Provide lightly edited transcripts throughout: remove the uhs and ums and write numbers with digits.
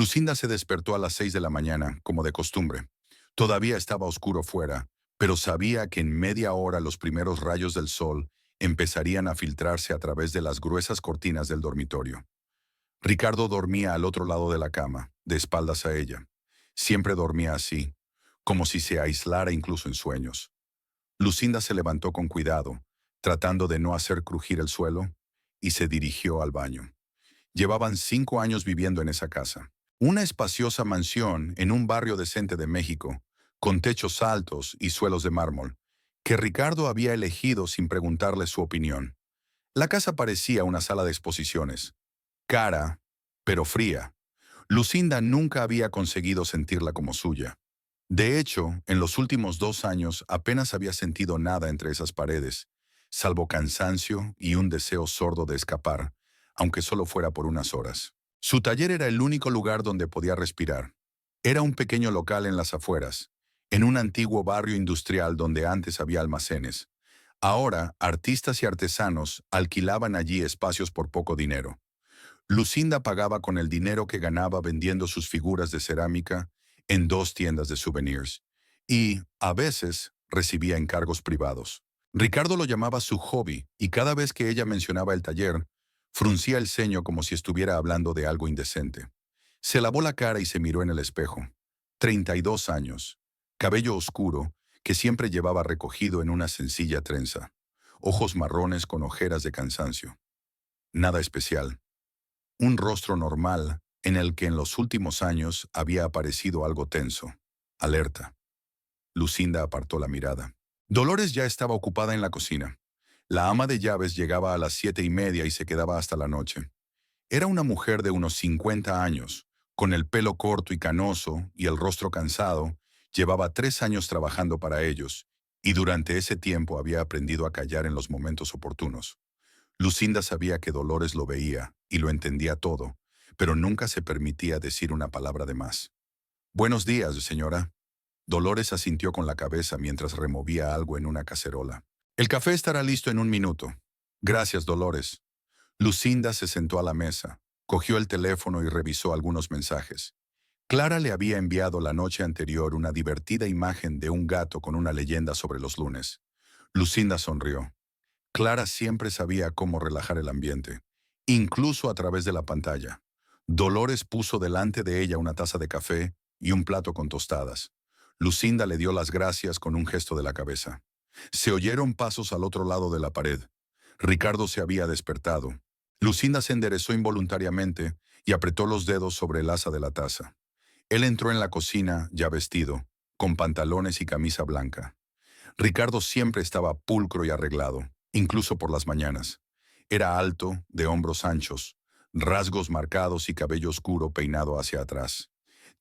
Lucinda se despertó a las 6 de la mañana, como de costumbre. Todavía estaba oscuro fuera, pero sabía que en media hora los primeros rayos del sol empezarían a filtrarse a través de las gruesas cortinas del dormitorio. Ricardo dormía al otro lado de la cama, de espaldas a ella. Siempre dormía así, como si se aislara incluso en sueños. Lucinda se levantó con cuidado, tratando de no hacer crujir el suelo, y se dirigió al baño. Llevaban 5 años viviendo en esa casa. Una espaciosa mansión en un barrio decente de México, con techos altos y suelos de mármol, que Ricardo había elegido sin preguntarle su opinión. La casa parecía una sala de exposiciones, cara, pero fría. Lucinda nunca había conseguido sentirla como suya. De hecho, en los últimos 2 años apenas había sentido nada entre esas paredes, salvo cansancio y un deseo sordo de escapar, aunque solo fuera por unas horas. Su taller era el único lugar donde podía respirar. Era un pequeño local en las afueras, en un antiguo barrio industrial donde antes había almacenes. Ahora, artistas y artesanos alquilaban allí espacios por poco dinero. Lucinda pagaba con el dinero que ganaba vendiendo sus figuras de cerámica en 2 tiendas de souvenirs y, a veces, recibía encargos privados. Ricardo lo llamaba su hobby y cada vez que ella mencionaba el taller, fruncía el ceño como si estuviera hablando de algo indecente. Se lavó la cara y se miró en el espejo. 32 años, cabello oscuro que siempre llevaba recogido en una sencilla trenza, ojos marrones con ojeras de cansancio. Nada especial. Un rostro normal en el que en los últimos años había aparecido algo tenso, alerta. Lucinda apartó la mirada. Dolores ya estaba ocupada en la cocina. La ama de llaves llegaba a las 7:30 y se quedaba hasta la noche. Era una mujer de unos 50 años, con el pelo corto y canoso y el rostro cansado. Llevaba 3 años trabajando para ellos, y durante ese tiempo había aprendido a callar en los momentos oportunos. Lucinda sabía que Dolores lo veía y lo entendía todo, pero nunca se permitía decir una palabra de más. «Buenos días, señora». Dolores asintió con la cabeza mientras removía algo en una cacerola. «El café estará listo en un minuto». «Gracias, Dolores». Lucinda se sentó a la mesa, cogió el teléfono y revisó algunos mensajes. Clara le había enviado la noche anterior una divertida imagen de un gato con una leyenda sobre los lunes. Lucinda sonrió. Clara siempre sabía cómo relajar el ambiente, incluso a través de la pantalla. Dolores puso delante de ella una taza de café y un plato con tostadas. Lucinda le dio las gracias con un gesto de la cabeza. Se oyeron pasos al otro lado de la pared. Ricardo se había despertado. Lucinda se enderezó involuntariamente y apretó los dedos sobre el asa de la taza. Él entró en la cocina, ya vestido, con pantalones y camisa blanca. Ricardo siempre estaba pulcro y arreglado, incluso por las mañanas. Era alto, de hombros anchos, rasgos marcados y cabello oscuro peinado hacia atrás.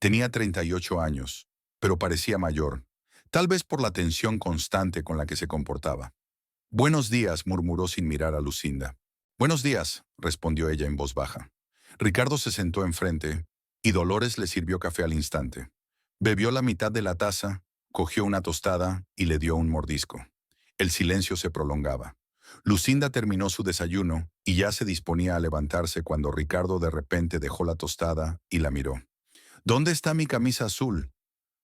Tenía 38 años, pero parecía mayor, tal vez por la tensión constante con la que se comportaba. «Buenos días», murmuró sin mirar a Lucinda. «Buenos días», respondió ella en voz baja. Ricardo se sentó enfrente y Dolores le sirvió café al instante. Bebió la mitad de la taza, cogió una tostada y le dio un mordisco. El silencio se prolongaba. Lucinda terminó su desayuno y ya se disponía a levantarse cuando Ricardo de repente dejó la tostada y la miró. «¿Dónde está mi camisa azul?»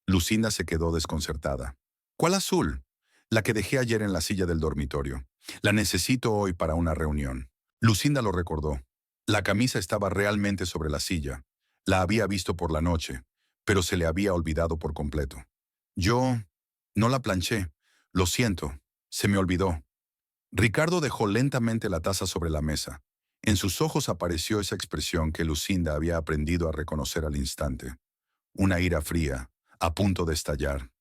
Lucinda se quedó desconcertada. «¿Cuál azul?» «La que dejé ayer en la silla del dormitorio. La necesito hoy para una reunión». Lucinda lo recordó. La camisa estaba realmente sobre la silla. La había visto por la noche, pero se le había olvidado por completo. «Yo no la planché. Lo siento. Se me olvidó». Ricardo dejó lentamente la taza sobre la mesa. En sus ojos apareció esa expresión que Lucinda había aprendido a reconocer al instante. Una ira fría, a punto de estallar.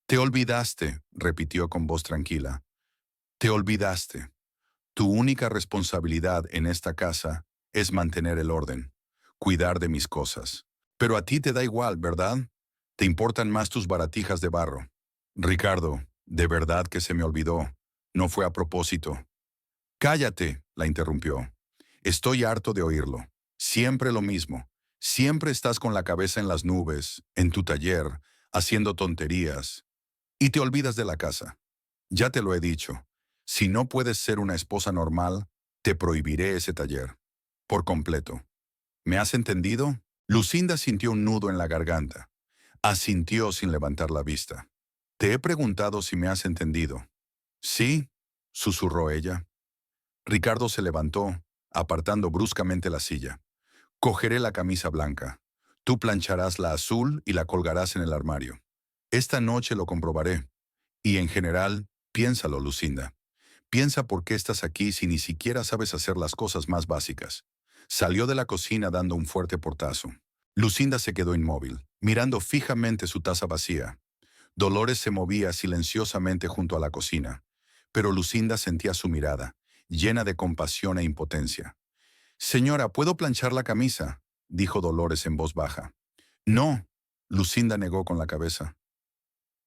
«Te olvidaste», repitió con voz tranquila. «Te olvidaste. Tu única responsabilidad en esta casa es mantener el orden, cuidar de mis cosas. Pero a ti te da igual, ¿verdad? Te importan más tus baratijas de barro». «Ricardo, de verdad que se me olvidó. No fue a propósito». «Cállate», la interrumpió. «Estoy harto de oírlo. Siempre lo mismo. Siempre estás con la cabeza en las nubes, en tu taller, haciendo tonterías. Y te olvidas de la casa. Ya te lo he dicho. Si no puedes ser una esposa normal, te prohibiré ese taller. Por completo. ¿Me has entendido?» Lucinda sintió un nudo en la garganta. Asintió sin levantar la vista. Te he preguntado si me has entendido. Sí, susurró ella. Ricardo se levantó, apartando bruscamente la silla. Cogeré la camisa blanca. Tú plancharás la azul y la colgarás en el armario. Esta noche lo comprobaré. Y en general, piénsalo, Lucinda. Piensa por qué estás aquí si ni siquiera sabes hacer las cosas más básicas. Salió de la cocina dando un fuerte portazo. Lucinda se quedó inmóvil, mirando fijamente su taza vacía. Dolores se movía silenciosamente junto a la cocina, pero Lucinda sentía su mirada, llena de compasión e impotencia. «Señora, ¿puedo planchar la camisa?», dijo Dolores en voz baja. «No», Lucinda negó con la cabeza.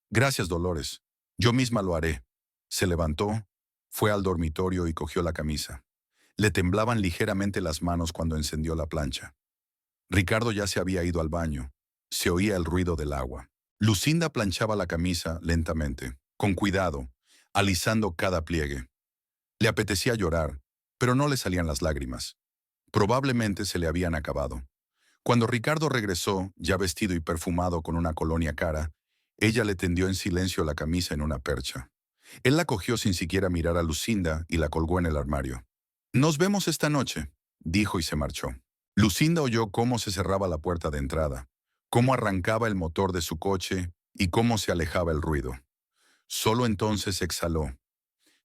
«Gracias, Dolores. Yo misma lo haré». Se levantó, fue al dormitorio y cogió la camisa. Le temblaban ligeramente las manos cuando encendió la plancha. Ricardo ya se había ido al baño. Se oía el ruido del agua. Lucinda planchaba la camisa lentamente, con cuidado, alisando cada pliegue. Le apetecía llorar, pero no le salían las lágrimas. Probablemente se le habían acabado. Cuando Ricardo regresó, ya vestido y perfumado con una colonia cara, ella le tendió en silencio la camisa en una percha. Él la cogió sin siquiera mirar a Lucinda y la colgó en el armario. «Nos vemos esta noche», dijo y se marchó. Lucinda oyó cómo se cerraba la puerta de entrada, cómo arrancaba el motor de su coche y cómo se alejaba el ruido. Solo entonces exhaló.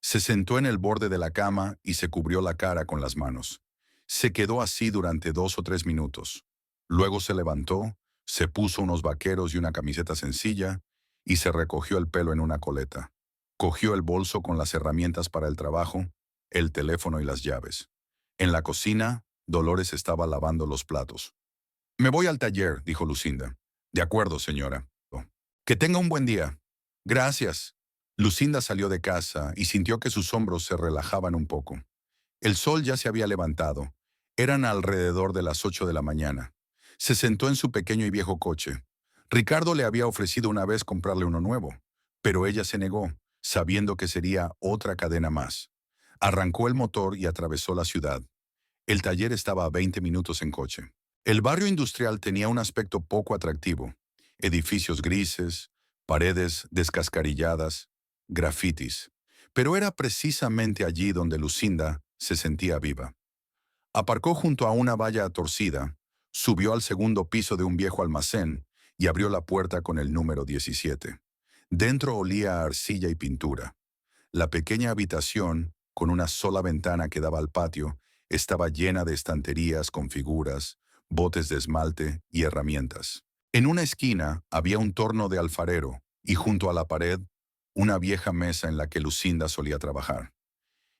Se sentó en el borde de la cama y se cubrió la cara con las manos. Se quedó así durante 2 o 3 minutos. Luego se levantó, se puso unos vaqueros y una camiseta sencilla y se recogió el pelo en una coleta. Cogió el bolso con las herramientas para el trabajo, el teléfono y las llaves. En la cocina, Dolores estaba lavando los platos. «Me voy al taller», dijo Lucinda. «De acuerdo, señora». «Que tenga un buen día». «Gracias». Lucinda salió de casa y sintió que sus hombros se relajaban un poco. El sol ya se había levantado. Eran alrededor de las 8 de la mañana. Se sentó en su pequeño y viejo coche. Ricardo le había ofrecido una vez comprarle uno nuevo, pero ella se negó, sabiendo que sería otra cadena más. Arrancó el motor y atravesó la ciudad. El taller estaba a 20 minutos en coche. El barrio industrial tenía un aspecto poco atractivo. Edificios grises, paredes descascarilladas, grafitis. Pero era precisamente allí donde Lucinda se sentía viva. Aparcó junto a una valla torcida, subió al segundo piso de un viejo almacén y abrió la puerta con el número 17. Dentro olía a arcilla y pintura. La pequeña habitación, con una sola ventana que daba al patio, estaba llena de estanterías con figuras, botes de esmalte y herramientas. En una esquina había un torno de alfarero y junto a la pared, una vieja mesa en la que Lucinda solía trabajar.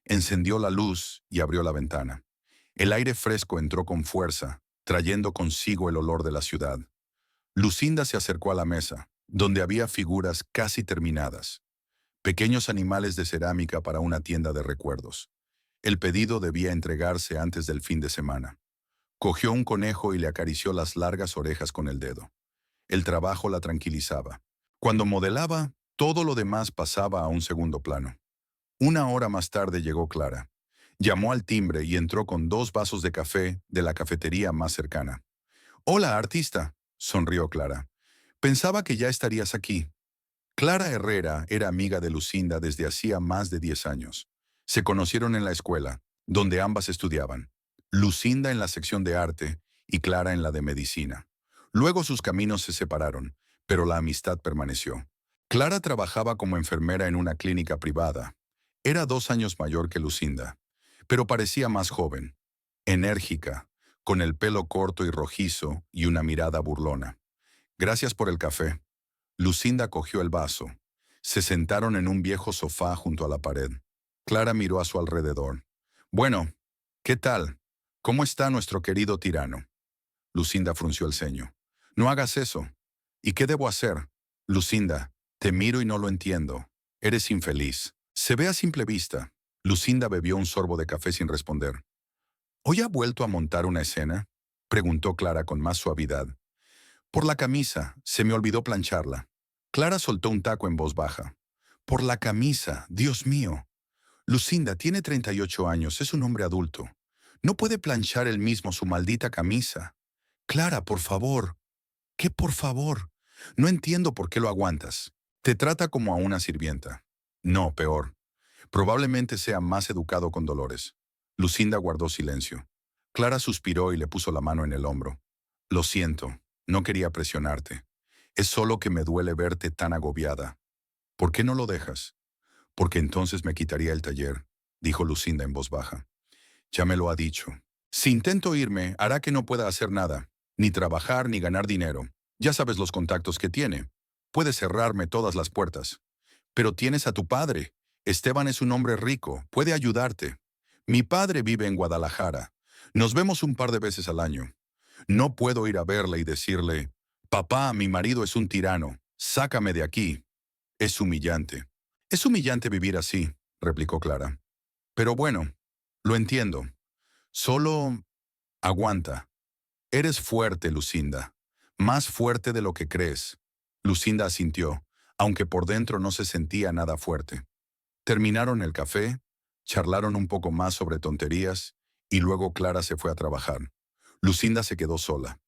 Encendió la luz y abrió la ventana. El aire fresco entró con fuerza, trayendo consigo el olor de la ciudad. Lucinda se acercó a la mesa, donde había figuras casi terminadas. Pequeños animales de cerámica para una tienda de recuerdos. El pedido debía entregarse antes del fin de semana. Cogió un conejo y le acarició las largas orejas con el dedo. El trabajo la tranquilizaba. Cuando modelaba, todo lo demás pasaba a un segundo plano. Una hora más tarde llegó Clara. Llamó al timbre y entró con 2 vasos de café de la cafetería más cercana. «Hola, artista», sonrió Clara. «Pensaba que ya estarías aquí». Clara Herrera era amiga de Lucinda desde hacía más de 10 años. Se conocieron en la escuela, donde ambas estudiaban. Lucinda en la sección de arte y Clara en la de medicina. Luego sus caminos se separaron, pero la amistad permaneció. Clara trabajaba como enfermera en una clínica privada. Era 2 años mayor que Lucinda, pero parecía más joven, enérgica, con el pelo corto y rojizo y una mirada burlona. «Gracias por el café». Lucinda cogió el vaso. Se sentaron en un viejo sofá junto a la pared. Clara miró a su alrededor. «Bueno, ¿qué tal? ¿Cómo está nuestro querido tirano?» Lucinda frunció el ceño. «No hagas eso». «¿Y qué debo hacer?» «Lucinda, te miro y no lo entiendo. Eres infeliz. Se ve a simple vista». Lucinda bebió un sorbo de café sin responder. «¿Hoy ha vuelto a montar una escena?», preguntó Clara con más suavidad. «Por la camisa, se me olvidó plancharla». Clara soltó un taco en voz baja. «Por la camisa, Dios mío». Lucinda tiene 38 años, es un hombre adulto. No puede planchar él mismo su maldita camisa. Clara, por favor. ¿Qué por favor? No entiendo por qué lo aguantas. Te trata como a una sirvienta. No, peor. Probablemente sea más educado con Dolores. Lucinda guardó silencio. Clara suspiró y le puso la mano en el hombro. Lo siento, no quería presionarte. Es solo que me duele verte tan agobiada. ¿Por qué no lo dejas? Porque entonces me quitaría el taller, dijo Lucinda en voz baja. Ya me lo ha dicho. Si intento irme, hará que no pueda hacer nada, ni trabajar ni ganar dinero. Ya sabes los contactos que tiene. Puede cerrarme todas las puertas. Pero tienes a tu padre. Esteban es un hombre rico, puede ayudarte. Mi padre vive en Guadalajara. Nos vemos un par de veces al año. No puedo ir a verle y decirle, papá, mi marido es un tirano, sácame de aquí. Es humillante. Es humillante vivir así, replicó Clara. Pero bueno, lo entiendo. Solo aguanta. Eres fuerte, Lucinda. Más fuerte de lo que crees. Lucinda asintió, aunque por dentro no se sentía nada fuerte. Terminaron el café, charlaron un poco más sobre tonterías, y luego Clara se fue a trabajar. Lucinda se quedó sola.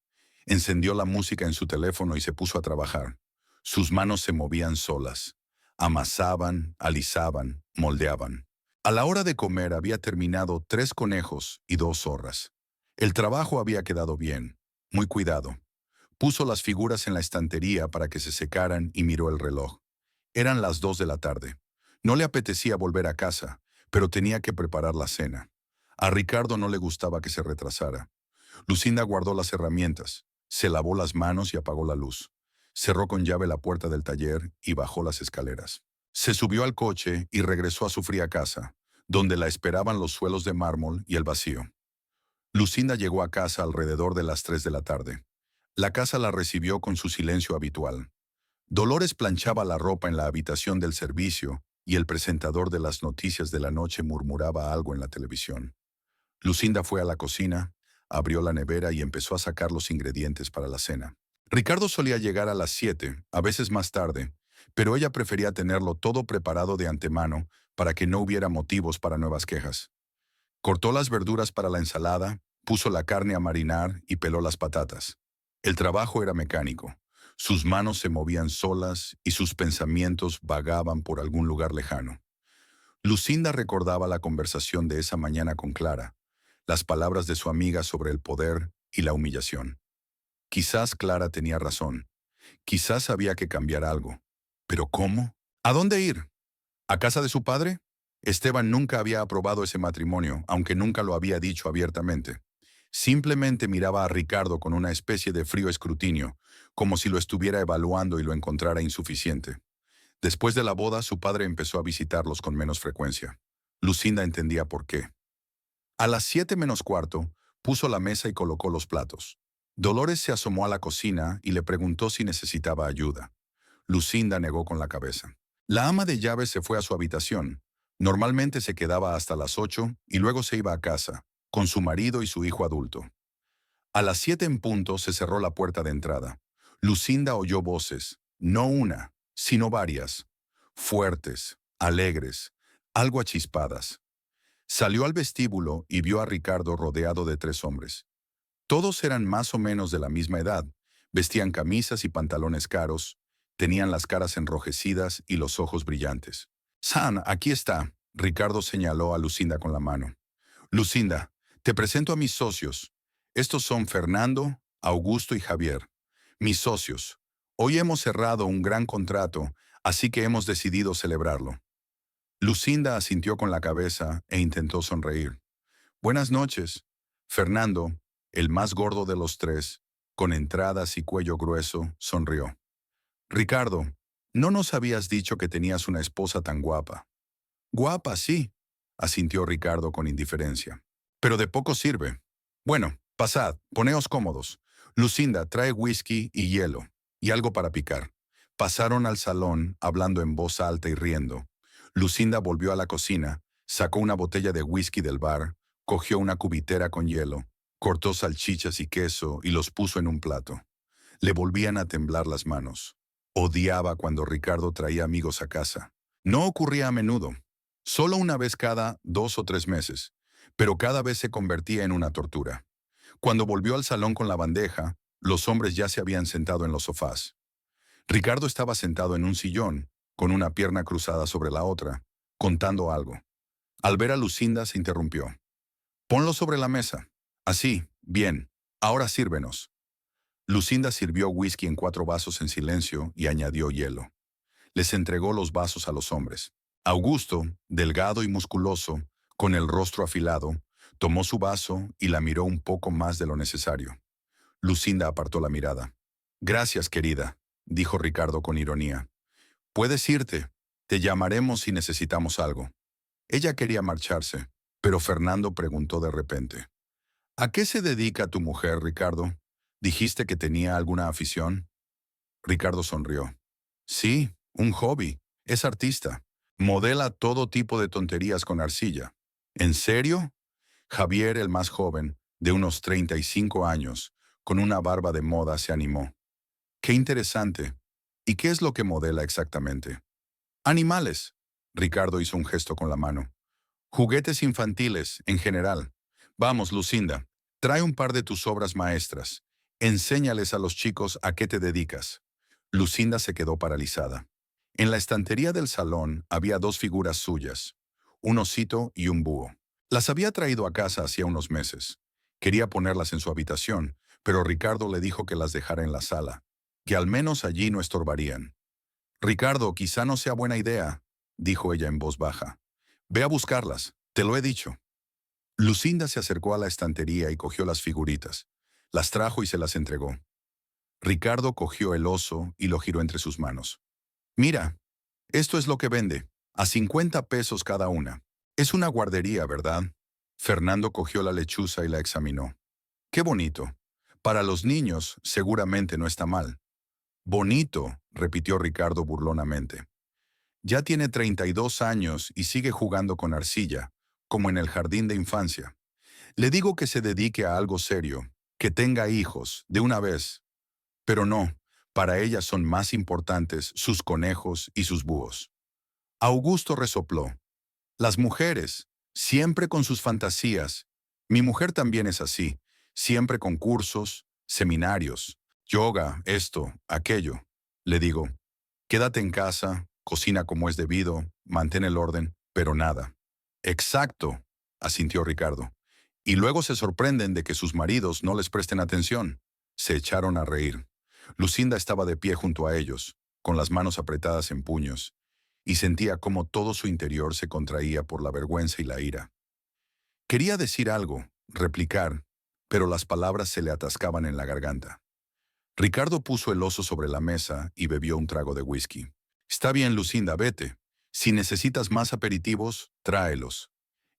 Encendió la música en su teléfono y se puso a trabajar. Sus manos se movían solas. Amasaban, alisaban, moldeaban. A la hora de comer había terminado 3 conejos y 2 zorras. El trabajo había quedado bien, muy cuidado. Puso las figuras en la estantería para que se secaran y miró el reloj. Eran las 2 de la tarde. No le apetecía volver a casa, pero tenía que preparar la cena. A Ricardo no le gustaba que se retrasara. Lucinda guardó las herramientas, se lavó las manos y apagó la luz. Cerró con llave la puerta del taller y bajó las escaleras. Se subió al coche y regresó a su fría casa, donde la esperaban los suelos de mármol y el vacío. Lucinda llegó a casa alrededor de las 3 de la tarde. La casa la recibió con su silencio habitual. Dolores planchaba la ropa en la habitación del servicio y el presentador de las noticias de la noche murmuraba algo en la televisión. Lucinda fue a la cocina, abrió la nevera y empezó a sacar los ingredientes para la cena. Ricardo solía llegar a las 7, a veces más tarde, pero ella prefería tenerlo todo preparado de antemano para que no hubiera motivos para nuevas quejas. Cortó las verduras para la ensalada, puso la carne a marinar y peló las patatas. El trabajo era mecánico. Sus manos se movían solas y sus pensamientos vagaban por algún lugar lejano. Lucinda recordaba la conversación de esa mañana con Clara, las palabras de su amiga sobre el poder y la humillación. Quizás Clara tenía razón. Quizás había que cambiar algo. ¿Pero cómo? ¿A dónde ir? ¿A casa de su padre? Esteban nunca había aprobado ese matrimonio, aunque nunca lo había dicho abiertamente. Simplemente miraba a Ricardo con una especie de frío escrutinio, como si lo estuviera evaluando y lo encontrara insuficiente. Después de la boda, su padre empezó a visitarlos con menos frecuencia. Lucinda entendía por qué. A las 7 menos cuarto, puso la mesa y colocó los platos. Dolores se asomó a la cocina y le preguntó si necesitaba ayuda. Lucinda negó con la cabeza. La ama de llaves se fue a su habitación. Normalmente se quedaba hasta las 8 y luego se iba a casa, con su marido y su hijo adulto. A las 7 en punto se cerró la puerta de entrada. Lucinda oyó voces, no una, sino varias, fuertes, alegres, algo achispadas. Salió al vestíbulo y vio a Ricardo rodeado de 3 hombres. Todos eran más o menos de la misma edad, vestían camisas y pantalones caros, tenían las caras enrojecidas y los ojos brillantes. «San, aquí está», Ricardo señaló a Lucinda con la mano. «Lucinda, te presento a mis socios. Estos son Fernando, Augusto y Javier. Mis socios. Hoy hemos cerrado un gran contrato, así que hemos decidido celebrarlo». Lucinda asintió con la cabeza e intentó sonreír. «Buenas noches». Fernando, el más gordo de los 3, con entradas y cuello grueso, sonrió. «Ricardo, no nos habías dicho que tenías una esposa tan guapa». «Guapa, sí», asintió Ricardo con indiferencia. «Pero de poco sirve. Bueno, pasad, poneos cómodos. Lucinda, trae whisky y hielo, y algo para picar». Pasaron al salón, hablando en voz alta y riendo. Lucinda volvió a la cocina, sacó una botella de whisky del bar, cogió una cubitera con hielo, cortó salchichas y queso y los puso en un plato. Le volvían a temblar las manos. Odiaba cuando Ricardo traía amigos a casa. No ocurría a menudo, solo una vez cada 2 o 3 meses, pero cada vez se convertía en una tortura. Cuando volvió al salón con la bandeja, los hombres ya se habían sentado en los sofás. Ricardo estaba sentado en un sillón, con una pierna cruzada sobre la otra, contando algo. Al ver a Lucinda se interrumpió. «Ponlo sobre la mesa. Así, bien. Ahora sírvenos». Lucinda sirvió whisky en 4 vasos en silencio y añadió hielo. Les entregó los vasos a los hombres. Augusto, delgado y musculoso, con el rostro afilado, tomó su vaso y la miró un poco más de lo necesario. Lucinda apartó la mirada. «Gracias, querida», dijo Ricardo con ironía. «Puedes irte. Te llamaremos si necesitamos algo». Ella quería marcharse, pero Fernando preguntó de repente. «¿A qué se dedica tu mujer, Ricardo? ¿Dijiste que tenía alguna afición?» Ricardo sonrió. «Sí, un hobby. Es artista. Modela todo tipo de tonterías con arcilla». «¿En serio?» Javier, el más joven, de unos 35 años, con una barba de moda, se animó. «Qué interesante. ¿Y qué es lo que modela exactamente?» «Animales». Ricardo hizo un gesto con la mano. «Juguetes infantiles, en general. Vamos, Lucinda, trae un par de tus obras maestras. Enséñales a los chicos a qué te dedicas». Lucinda se quedó paralizada. En la estantería del salón había 2 figuras suyas, un osito y un búho. Las había traído a casa hacía unos meses. Quería ponerlas en su habitación, pero Ricardo le dijo que las dejara en la sala, que al menos allí no estorbarían. «Ricardo, quizá no sea buena idea», dijo ella en voz baja. «Ve a buscarlas, te lo he dicho». Lucinda se acercó a la estantería y cogió las figuritas. Las trajo y se las entregó. Ricardo cogió el oso y lo giró entre sus manos. «Mira, esto es lo que vende, a 50 pesos cada una. Es una guardería, ¿verdad?» Fernando cogió la lechuza y la examinó. «Qué bonito. Para los niños seguramente no está mal». «Bonito», repitió Ricardo burlonamente. «Ya tiene 32 años y sigue jugando con arcilla, como en el jardín de infancia. Le digo que se dedique a algo serio, que tenga hijos, de una vez. Pero no, para ella son más importantes sus conejos y sus búhos». Augusto resopló. «Las mujeres, siempre con sus fantasías. Mi mujer también es así, siempre con cursos, seminarios, yoga, esto, aquello. Le digo, quédate en casa, cocina como es debido, mantén el orden, pero nada». «Exacto», asintió Ricardo. «Y luego se sorprenden de que sus maridos no les presten atención». Se echaron a reír. Lucinda estaba de pie junto a ellos, con las manos apretadas en puños, y sentía cómo todo su interior se contraía por la vergüenza y la ira. Quería decir algo, replicar, pero las palabras se le atascaban en la garganta. Ricardo puso el oso sobre la mesa y bebió un trago de whisky. «Está bien, Lucinda, vete. Si necesitas más aperitivos, tráelos».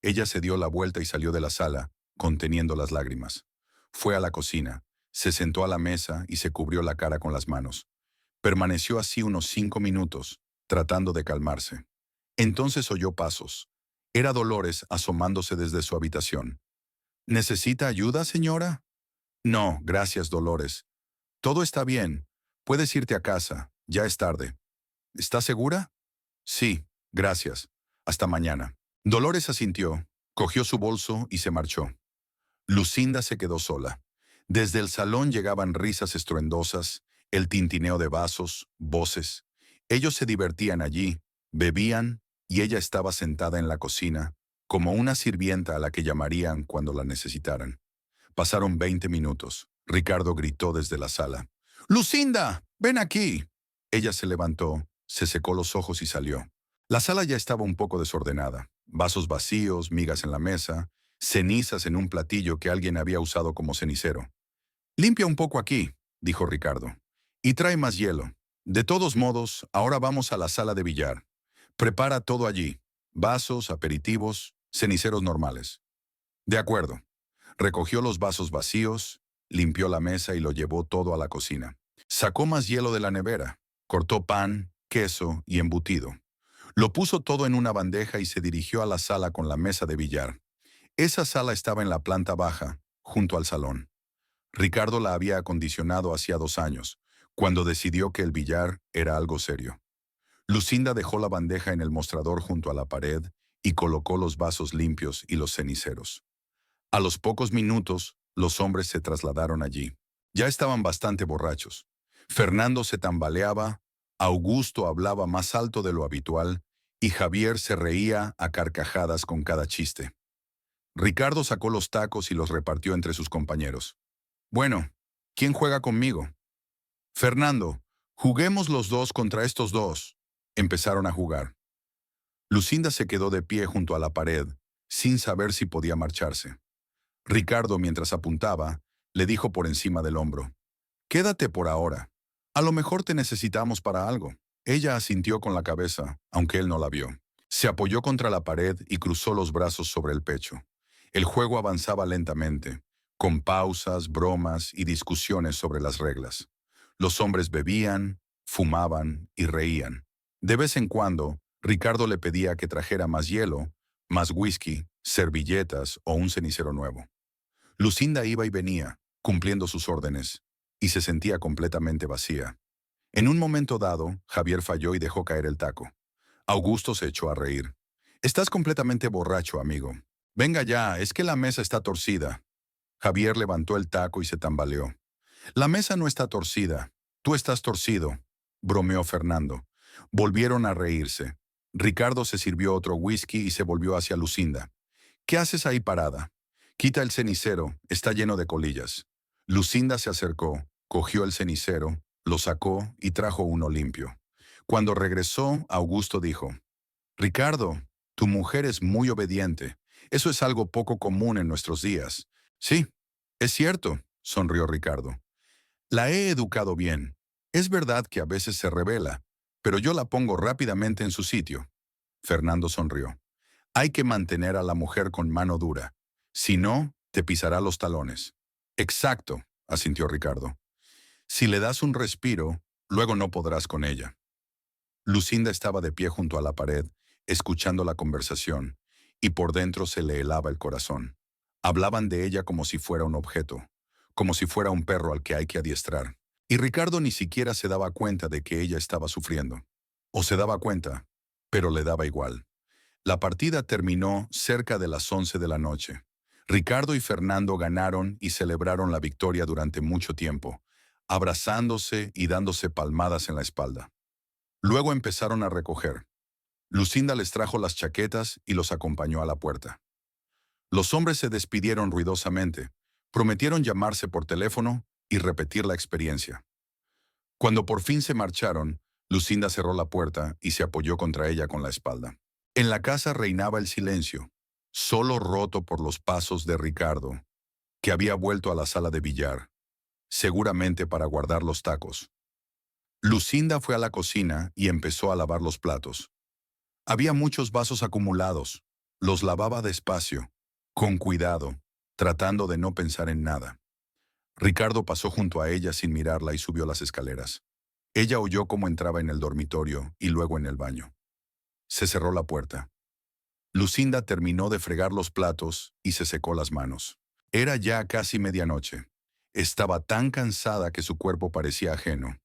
Ella se dio la vuelta y salió de la sala, conteniendo las lágrimas. Fue a la cocina, se sentó a la mesa y se cubrió la cara con las manos. Permaneció así unos 5 minutos, tratando de calmarse. Entonces oyó pasos. Era Dolores asomándose desde su habitación. «¿Necesita ayuda, señora?» «No, gracias, Dolores. Todo está bien. Puedes irte a casa. Ya es tarde». «¿Está segura?» «Sí, gracias. Hasta mañana». Dolores asintió, cogió su bolso y se marchó. Lucinda se quedó sola. Desde el salón llegaban risas estruendosas, el tintineo de vasos, voces. Ellos se divertían allí, bebían, y ella estaba sentada en la cocina, como una sirvienta a la que llamarían cuando la necesitaran. Pasaron 20 minutos. Ricardo gritó desde la sala. «¡Lucinda! ¡Ven aquí!». Ella se levantó, se secó los ojos y salió. La sala ya estaba un poco desordenada. Vasos vacíos, migas en la mesa, cenizas en un platillo que alguien había usado como cenicero. «Limpia un poco aquí», dijo Ricardo, «y trae más hielo. De todos modos, ahora vamos a la sala de billar. Prepara todo allí, vasos, aperitivos, ceniceros normales». «De acuerdo». Recogió los vasos vacíos, limpió la mesa y lo llevó todo a la cocina. Sacó más hielo de la nevera, cortó pan, queso y embutido. Lo puso todo en una bandeja y se dirigió a la sala con la mesa de billar. Esa sala estaba en la planta baja, junto al salón. Ricardo la había acondicionado hacía 2 años, cuando decidió que el billar era algo serio. Lucinda dejó la bandeja en el mostrador junto a la pared y colocó los vasos limpios y los ceniceros. A los pocos minutos, Los hombres se trasladaron allí. Ya estaban bastante borrachos. Fernando se tambaleaba, Augusto hablaba más alto de lo habitual y Javier se reía a carcajadas con cada chiste. Ricardo sacó los tacos y los repartió entre sus compañeros. Bueno, ¿quién juega conmigo? Fernando, juguemos los dos contra estos dos. Empezaron a jugar. Lucinda se quedó de pie junto a la pared, sin saber si podía marcharse. Ricardo, mientras apuntaba, le dijo por encima del hombro: «Quédate por ahora. A lo mejor te necesitamos para algo». Ella asintió con la cabeza, aunque él no la vio. Se apoyó contra la pared y cruzó los brazos sobre el pecho. El juego avanzaba lentamente, con pausas, bromas y discusiones sobre las reglas. Los hombres bebían, fumaban y reían. De vez en cuando, Ricardo le pedía que trajera más hielo, más whisky, servilletas o un cenicero nuevo. Lucinda iba y venía, cumpliendo sus órdenes, y se sentía completamente vacía. En un momento dado, Javier falló y dejó caer el taco. Augusto se echó a reír. «Estás completamente borracho, amigo. Venga ya, es que la mesa está torcida». Javier levantó el taco y se tambaleó. «La mesa no está torcida. Tú estás torcido», bromeó Fernando. Volvieron a reírse. Ricardo se sirvió otro whisky y se volvió hacia Lucinda. «¿Qué haces ahí parada? Quita el cenicero, está lleno de colillas». Lucinda se acercó, cogió el cenicero, lo sacó y trajo uno limpio. Cuando regresó, Augusto dijo: «Ricardo, tu mujer es muy obediente. Eso es algo poco común en nuestros días». «Sí, es cierto», sonrió Ricardo. «La he educado bien. Es verdad que a veces se rebela, pero yo la pongo rápidamente en su sitio». Fernando sonrió. «Hay que mantener a la mujer con mano dura. Si no, te pisará los talones». «Exacto», asintió Ricardo. «Si le das un respiro, luego no podrás con ella». Lucinda estaba de pie junto a la pared, escuchando la conversación, y por dentro se le helaba el corazón. Hablaban de ella como si fuera un objeto, como si fuera un perro al que hay que adiestrar. Y Ricardo ni siquiera se daba cuenta de que ella estaba sufriendo. O se daba cuenta, pero le daba igual. La partida terminó cerca de las 11 de la noche. Ricardo y Fernando ganaron y celebraron la victoria durante mucho tiempo, abrazándose y dándose palmadas en la espalda. Luego empezaron a recoger. Lucinda les trajo las chaquetas y los acompañó a la puerta. Los hombres se despidieron ruidosamente, prometieron llamarse por teléfono y repetir la experiencia. Cuando por fin se marcharon, Lucinda cerró la puerta y se apoyó contra ella con la espalda. En la casa reinaba el silencio, solo roto por los pasos de Ricardo, que había vuelto a la sala de billar, seguramente para guardar los tacos. Lucinda fue a la cocina y empezó a lavar los platos. Había muchos vasos acumulados. Los lavaba despacio, con cuidado, tratando de no pensar en nada. Ricardo pasó junto a ella sin mirarla y subió las escaleras. Ella oyó cómo entraba en el dormitorio y luego en el baño. Se cerró la puerta. Lucinda terminó de fregar los platos y se secó las manos. Era ya casi medianoche. Estaba tan cansada que su cuerpo parecía ajeno.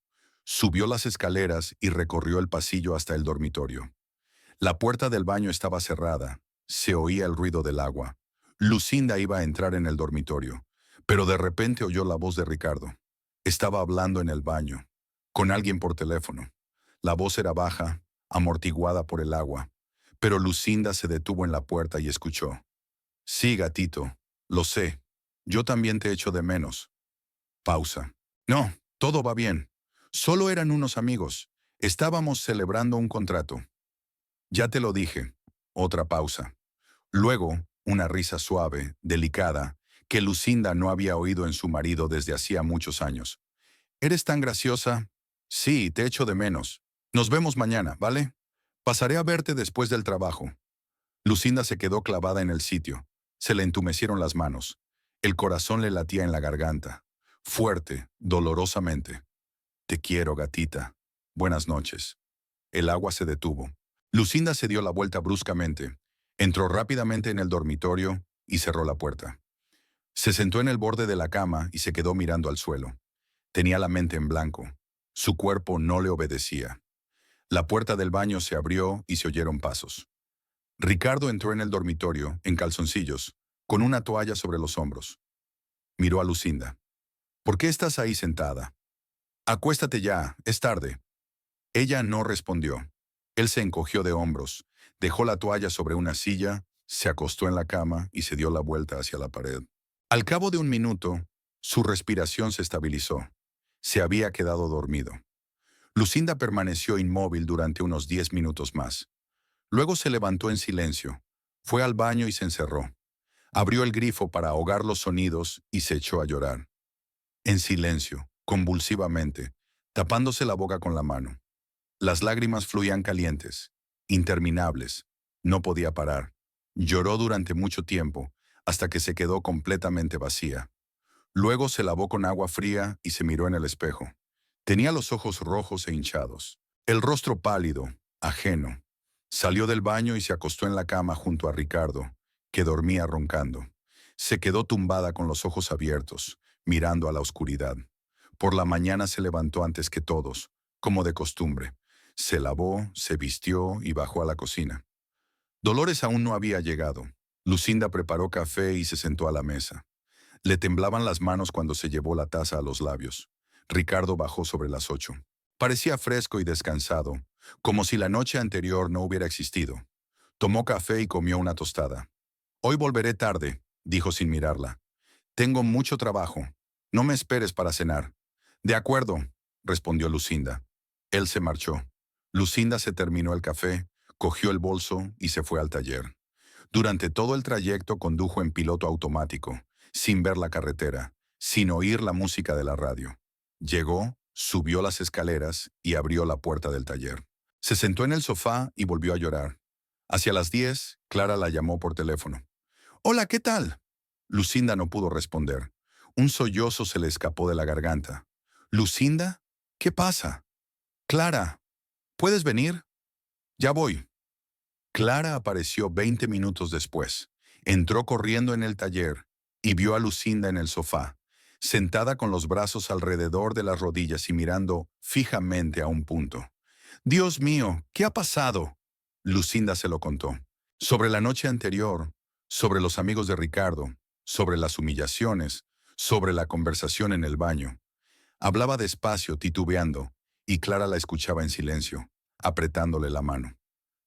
Subió las escaleras y recorrió el pasillo hasta el dormitorio. La puerta del baño estaba cerrada. Se oía el ruido del agua. Lucinda iba a entrar en el dormitorio, pero de repente oyó la voz de Ricardo. Estaba hablando en el baño, con alguien por teléfono. La voz era baja, amortiguada por el agua, pero Lucinda se detuvo en la puerta y escuchó. «Sí, gatito, lo sé. Yo también te echo de menos». Pausa. «No, todo va bien. Solo eran unos amigos. Estábamos celebrando un contrato». «Ya te lo dije». Otra pausa. Luego, una risa suave, delicada, que Lucinda no había oído en su marido desde hacía muchos años. «¿Eres tan graciosa?» «Sí, te echo de menos. Nos vemos mañana, ¿vale? Pasaré a verte después del trabajo». Lucinda se quedó clavada en el sitio. Se le entumecieron las manos. El corazón le latía en la garganta. Fuerte, dolorosamente. «Te quiero, gatita. Buenas noches». El agua se detuvo. Lucinda se dio la vuelta bruscamente. Entró rápidamente en el dormitorio y cerró la puerta. Se sentó en el borde de la cama y se quedó mirando al suelo. Tenía la mente en blanco. Su cuerpo no le obedecía. La puerta del baño se abrió y se oyeron pasos. Ricardo entró en el dormitorio, en calzoncillos, con una toalla sobre los hombros. Miró a Lucinda. ¿Por qué estás ahí sentada? Acuéstate ya, es tarde. Ella no respondió. Él se encogió de hombros, dejó la toalla sobre una silla, se acostó en la cama y se dio la vuelta hacia la pared. Al cabo de un minuto, su respiración se estabilizó. Se había quedado dormido. Lucinda permaneció inmóvil durante unos 10 minutos más. Luego se levantó en silencio, fue al baño y se encerró. Abrió el grifo para ahogar los sonidos y se echó a llorar. En silencio, convulsivamente, tapándose la boca con la mano. Las lágrimas fluían calientes, interminables. No podía parar. Lloró durante mucho tiempo, hasta que se quedó completamente vacía. Luego se lavó con agua fría y se miró en el espejo. Tenía los ojos rojos e hinchados, el rostro pálido, ajeno. Salió del baño y se acostó en la cama junto a Ricardo, que dormía roncando. Se quedó tumbada con los ojos abiertos, mirando a la oscuridad. Por la mañana se levantó antes que todos, como de costumbre. Se lavó, se vistió y bajó a la cocina. Dolores aún no había llegado. Lucinda preparó café y se sentó a la mesa. Le temblaban las manos cuando se llevó la taza a los labios. Ricardo bajó sobre las 8. Parecía fresco y descansado, como si la noche anterior no hubiera existido. Tomó café y comió una tostada. Hoy volveré tarde, dijo sin mirarla. Tengo mucho trabajo. No me esperes para cenar. De acuerdo, respondió Lucinda. Él se marchó. Lucinda se terminó el café, cogió el bolso y se fue al taller. Durante todo el trayecto condujo en piloto automático, sin ver la carretera, sin oír la música de la radio. Llegó, subió las escaleras y abrió la puerta del taller. Se sentó en el sofá y volvió a llorar. Hacia las 10, Clara la llamó por teléfono. «Hola, ¿qué tal?» Lucinda no pudo responder. Un sollozo se le escapó de la garganta. «¿Lucinda? ¿Qué pasa?» «Clara, ¿puedes venir?» «Ya voy». Clara apareció 20 minutos después. Entró corriendo en el taller y vio a Lucinda en el sofá, sentada con los brazos alrededor de las rodillas y mirando fijamente a un punto. «Dios mío, ¿qué ha pasado?» Lucinda se lo contó. Sobre la noche anterior, sobre los amigos de Ricardo, sobre las humillaciones, sobre la conversación en el baño. Hablaba despacio, titubeando, y Clara la escuchaba en silencio, apretándole la mano.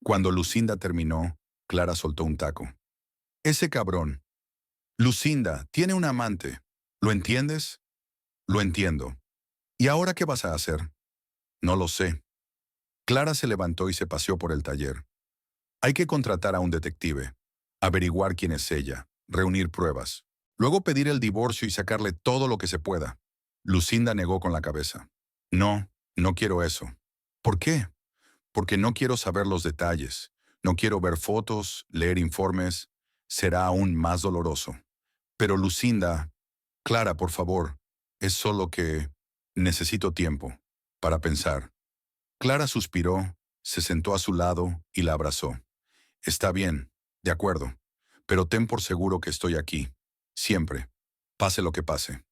Cuando Lucinda terminó, Clara soltó un taco. «Ese cabrón. Lucinda, tiene un amante. ¿Lo entiendes?» «Lo entiendo. ¿Y ahora qué vas a hacer?» «No lo sé». Clara se levantó y se paseó por el taller. «Hay que contratar a un detective, averiguar quién es ella, reunir pruebas. Luego pedir el divorcio y sacarle todo lo que se pueda». Lucinda negó con la cabeza. «No, no quiero eso». «¿Por qué?» «Porque no quiero saber los detalles. No quiero ver fotos, leer informes. Será aún más doloroso». «Pero Lucinda, Clara, por favor, es solo que necesito tiempo para pensar». Clara suspiró, se sentó a su lado y la abrazó. «Está bien, de acuerdo, pero ten por seguro que estoy aquí, siempre, pase lo que pase».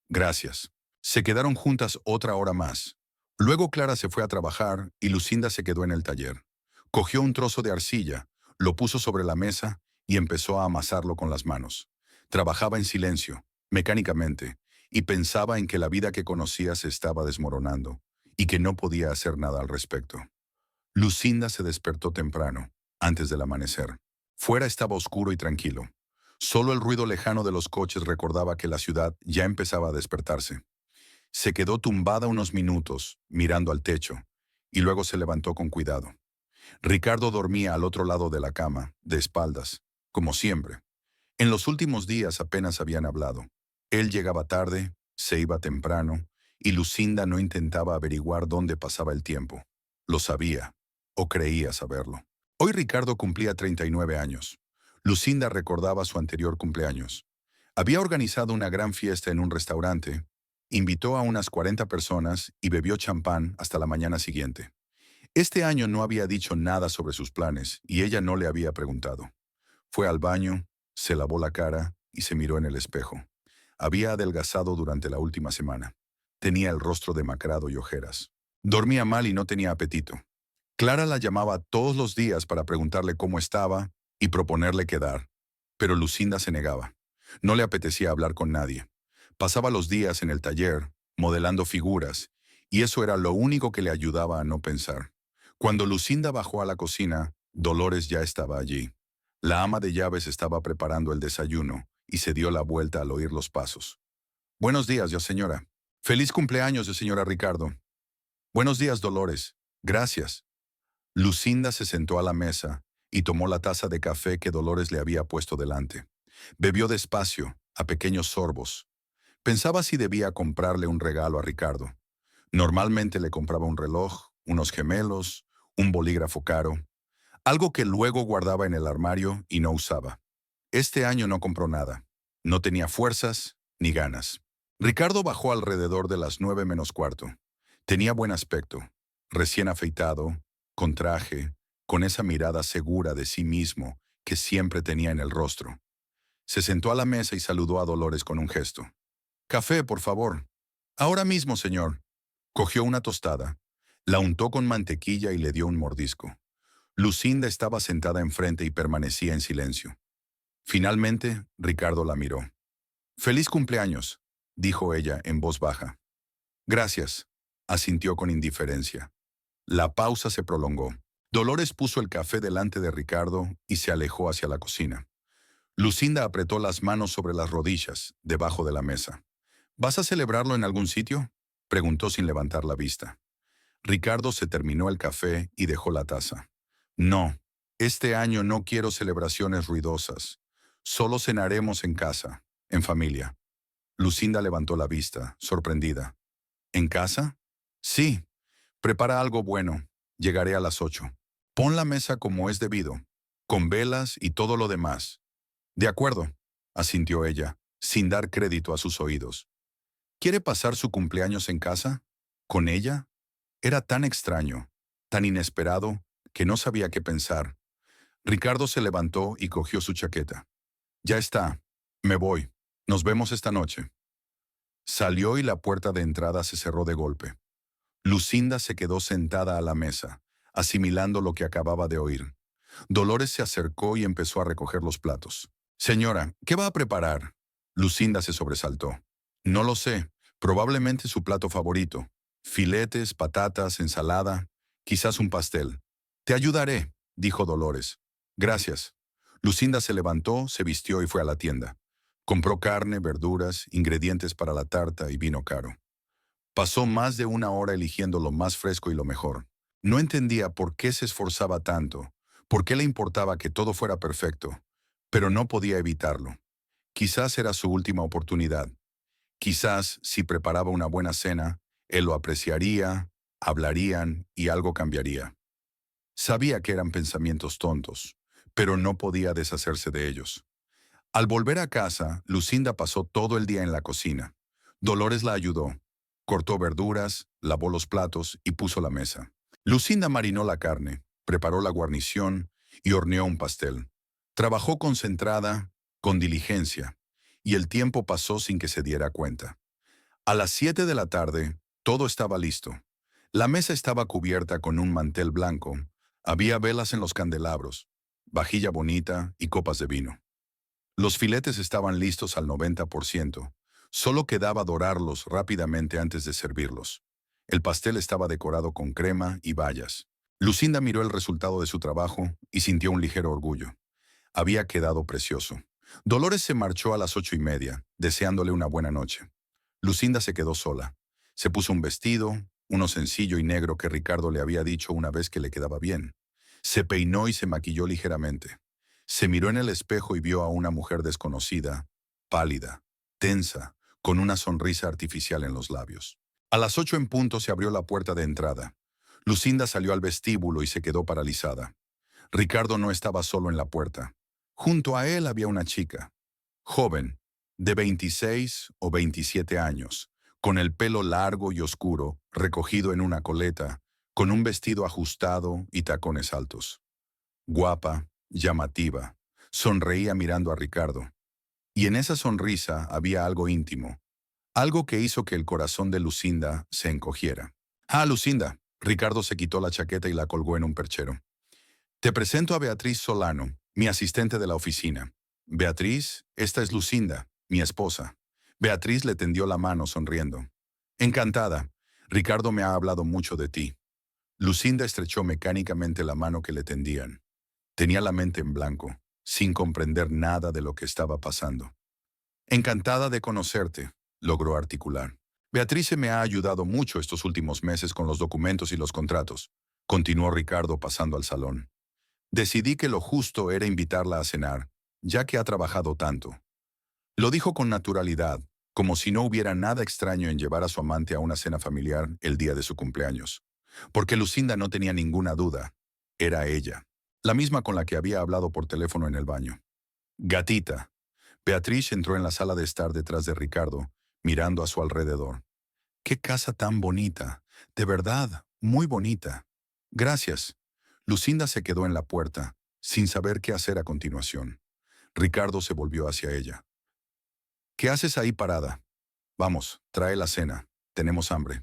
«Gracias». Se quedaron juntas otra hora más. Luego Clara se fue a trabajar y Lucinda se quedó en el taller. Cogió un trozo de arcilla, lo puso sobre la mesa y empezó a amasarlo con las manos. Trabajaba en silencio, mecánicamente, y pensaba en que la vida que conocía se estaba desmoronando y que no podía hacer nada al respecto. Lucinda se despertó temprano, antes del amanecer. Fuera estaba oscuro y tranquilo. Solo el ruido lejano de los coches recordaba que la ciudad ya empezaba a despertarse. Se quedó tumbada unos minutos, mirando al techo, y luego se levantó con cuidado. Ricardo dormía al otro lado de la cama, de espaldas, como siempre. En los últimos días apenas habían hablado. Él llegaba tarde, se iba temprano, y Lucinda no intentaba averiguar dónde pasaba el tiempo. Lo sabía, o creía saberlo. Hoy Ricardo cumplía 39 años. Lucinda recordaba su anterior cumpleaños. Había organizado una gran fiesta en un restaurante, invitó a unas 40 personas y bebió champán hasta la mañana siguiente. Este año no había dicho nada sobre sus planes y ella no le había preguntado. Fue al baño, se lavó la cara y se miró en el espejo. Había adelgazado durante la última semana. Tenía el rostro demacrado y ojeras. Dormía mal y no tenía apetito. Clara la llamaba todos los días para preguntarle cómo estaba y proponerle quedar, pero Lucinda se negaba. No le apetecía hablar con nadie. Pasaba los días en el taller, modelando figuras, y eso era lo único que le ayudaba a no pensar. Cuando Lucinda bajó a la cocina, Dolores ya estaba allí. La ama de llaves estaba preparando el desayuno y se dio la vuelta al oír los pasos. Buenos días, ya señora. Feliz cumpleaños, ya señora Ricardo. Buenos días, Dolores. Gracias. Lucinda se sentó a la mesa y tomó la taza de café que Dolores le había puesto delante. Bebió despacio, a pequeños sorbos. Pensaba si debía comprarle un regalo a Ricardo. Normalmente le compraba un reloj, unos gemelos, un bolígrafo caro, algo que luego guardaba en el armario y no usaba. Este año no compró nada. No tenía fuerzas ni ganas. Ricardo bajó alrededor de las 9 menos cuarto. Tenía buen aspecto, recién afeitado, con traje, con esa mirada segura de sí mismo que siempre tenía en el rostro. Se sentó a la mesa y saludó a Dolores con un gesto. Café, por favor. Ahora mismo, señor. Cogió una tostada, la untó con mantequilla y le dio un mordisco. Lucinda estaba sentada enfrente y permanecía en silencio. Finalmente, Ricardo la miró. «Feliz cumpleaños», dijo ella en voz baja. «Gracias», asintió con indiferencia. La pausa se prolongó. Dolores puso el café delante de Ricardo y se alejó hacia la cocina. Lucinda apretó las manos sobre las rodillas, debajo de la mesa. «¿Vas a celebrarlo en algún sitio?», preguntó sin levantar la vista. Ricardo se terminó el café y dejó la taza. «No, este año no quiero celebraciones ruidosas. Solo cenaremos en casa, en familia». Lucinda levantó la vista, sorprendida. «¿En casa?» «Sí. Prepara algo bueno. Llegaré a las 8. Pon la mesa como es debido, con velas y todo lo demás». «De acuerdo», asintió ella, sin dar crédito a sus oídos. «¿Quiere pasar su cumpleaños en casa? ¿Con ella?». Era tan extraño, tan inesperado, que no sabía qué pensar. Ricardo se levantó y cogió su chaqueta. «Ya está. Me voy. Nos vemos esta noche». Salió y la puerta de entrada se cerró de golpe. Lucinda se quedó sentada a la mesa, asimilando lo que acababa de oír. Dolores se acercó y empezó a recoger los platos. «Señora, ¿qué va a preparar?». Lucinda se sobresaltó. «No lo sé. Probablemente su plato favorito. Filetes, patatas, ensalada, quizás un pastel». «Te ayudaré», dijo Dolores. «Gracias». Lucinda se levantó, se vistió y fue a la tienda. Compró carne, verduras, ingredientes para la tarta y vino caro. Pasó más de una hora eligiendo lo más fresco y lo mejor. No entendía por qué se esforzaba tanto, por qué le importaba que todo fuera perfecto, pero no podía evitarlo. Quizás era su última oportunidad. Quizás, si preparaba una buena cena, él lo apreciaría, hablarían y algo cambiaría. Sabía que eran pensamientos tontos, pero no podía deshacerse de ellos. Al volver a casa, Lucinda pasó todo el día en la cocina. Dolores la ayudó. Cortó verduras, lavó los platos y puso la mesa. Lucinda marinó la carne, preparó la guarnición y horneó un pastel. Trabajó concentrada, con diligencia, y el tiempo pasó sin que se diera cuenta. A las 7 de la tarde, todo estaba listo. La mesa estaba cubierta con un mantel blanco. Había velas en los candelabros, vajilla bonita y copas de vino. Los filetes estaban listos al 90%. Solo quedaba dorarlos rápidamente antes de servirlos. El pastel estaba decorado con crema y bayas. Lucinda miró el resultado de su trabajo y sintió un ligero orgullo. Había quedado precioso. Dolores se marchó a las 8:30, deseándole una buena noche. Lucinda se quedó sola. Se puso un vestido, uno sencillo y negro que Ricardo le había dicho una vez que le quedaba bien. Se peinó y se maquilló ligeramente. Se miró en el espejo y vio a una mujer desconocida, pálida, tensa, con una sonrisa artificial en los labios. A las 8 en punto se abrió la puerta de entrada. Lucinda salió al vestíbulo y se quedó paralizada. Ricardo no estaba solo en la puerta. Junto a él había una chica, joven, de 26 o 27 años, con el pelo largo y oscuro, recogido en una coleta, con un vestido ajustado y tacones altos. Guapa, llamativa, sonreía mirando a Ricardo. Y en esa sonrisa había algo íntimo, algo que hizo que el corazón de Lucinda se encogiera. «Ah, Lucinda», Ricardo se quitó la chaqueta y la colgó en un perchero. «Te presento a Beatriz Solano, mi asistente de la oficina. Beatriz, esta es Lucinda, mi esposa. Beatriz le tendió la mano sonriendo. Encantada. Ricardo me ha hablado mucho de ti. Lucinda estrechó mecánicamente la mano que le tendían. Tenía la mente en blanco, sin comprender nada de lo que estaba pasando. Encantada de conocerte, logró articular. Beatriz me ha ayudado mucho estos últimos meses con los documentos y los contratos, continuó Ricardo pasando al salón. Decidí que lo justo era invitarla a cenar, ya que ha trabajado tanto. Lo dijo con naturalidad, como si no hubiera nada extraño en llevar a su amante a una cena familiar el día de su cumpleaños. Porque Lucinda no tenía ninguna duda. Era ella, la misma con la que había hablado por teléfono en el baño. Gatita. Beatriz entró en la sala de estar detrás de Ricardo, mirando a su alrededor. ¡Qué casa tan bonita! De verdad, muy bonita. Gracias. Lucinda se quedó en la puerta, sin saber qué hacer a continuación. Ricardo se volvió hacia ella. ¿Qué haces ahí parada? Vamos, trae la cena. Tenemos hambre.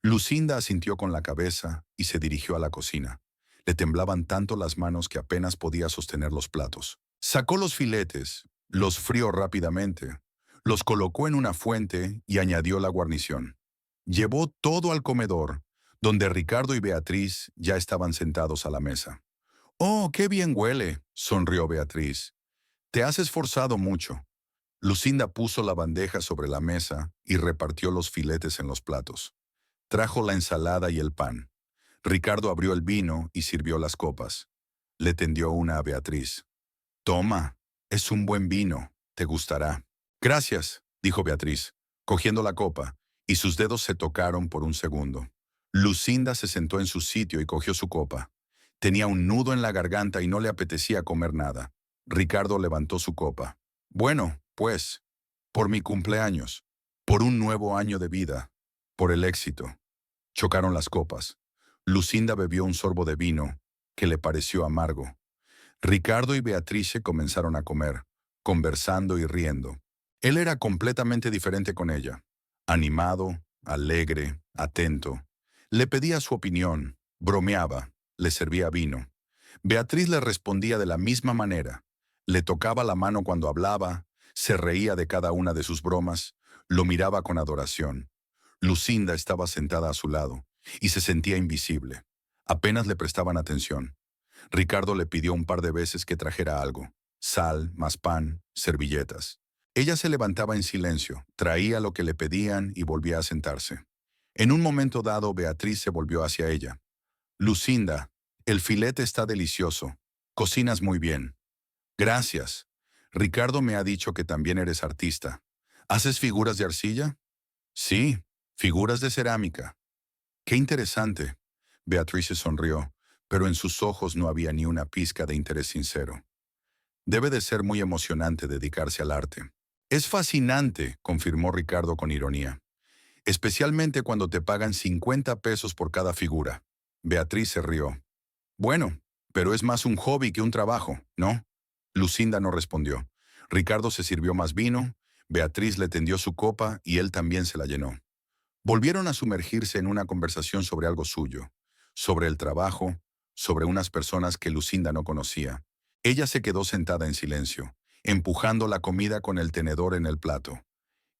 Lucinda asintió con la cabeza y se dirigió a la cocina. Le temblaban tanto las manos que apenas podía sostener los platos. Sacó los filetes, los frió rápidamente, los colocó en una fuente y añadió la guarnición. Llevó todo al comedor, donde Ricardo y Beatriz ya estaban sentados a la mesa. «Oh, qué bien huele», sonrió Beatriz. «Te has esforzado mucho». Lucinda puso la bandeja sobre la mesa y repartió los filetes en los platos. Trajo la ensalada y el pan. Ricardo abrió el vino y sirvió las copas. Le tendió una a Beatriz. «Toma, es un buen vino, te gustará». «Gracias», dijo Beatriz, cogiendo la copa, y sus dedos se tocaron por un segundo. Lucinda se sentó en su sitio y cogió su copa. Tenía un nudo en la garganta y no le apetecía comer nada. Ricardo levantó su copa. «Bueno, pues, por mi cumpleaños, por un nuevo año de vida, por el éxito». Chocaron las copas. Lucinda bebió un sorbo de vino, que le pareció amargo. Ricardo y Beatriz comenzaron a comer, conversando y riendo. Él era completamente diferente con ella. Animado, alegre, atento. Le pedía su opinión, bromeaba, le servía vino. Beatriz le respondía de la misma manera. Le tocaba la mano cuando hablaba, se reía de cada una de sus bromas, lo miraba con adoración. Lucinda estaba sentada a su lado y se sentía invisible. Apenas le prestaban atención. Ricardo le pidió un par de veces que trajera algo: sal, más pan, servilletas. Ella se levantaba en silencio, traía lo que le pedían y volvía a sentarse. En un momento dado, Beatriz se volvió hacia ella. «Lucinda, el filete está delicioso. Cocinas muy bien». «Gracias. Ricardo me ha dicho que también eres artista. ¿Haces figuras de arcilla?» «Sí, figuras de cerámica». «Qué interesante». Beatriz se sonrió, pero en sus ojos no había ni una pizca de interés sincero. «Debe de ser muy emocionante dedicarse al arte». «Es fascinante», confirmó Ricardo con ironía. «Especialmente cuando te pagan 50 pesos por cada figura». Beatriz se rió. «Bueno, pero es más un hobby que un trabajo, ¿no?» Lucinda no respondió. Ricardo se sirvió más vino, Beatriz le tendió su copa y él también se la llenó. Volvieron a sumergirse en una conversación sobre algo suyo, sobre el trabajo, sobre unas personas que Lucinda no conocía. Ella se quedó sentada en silencio, empujando la comida con el tenedor en el plato,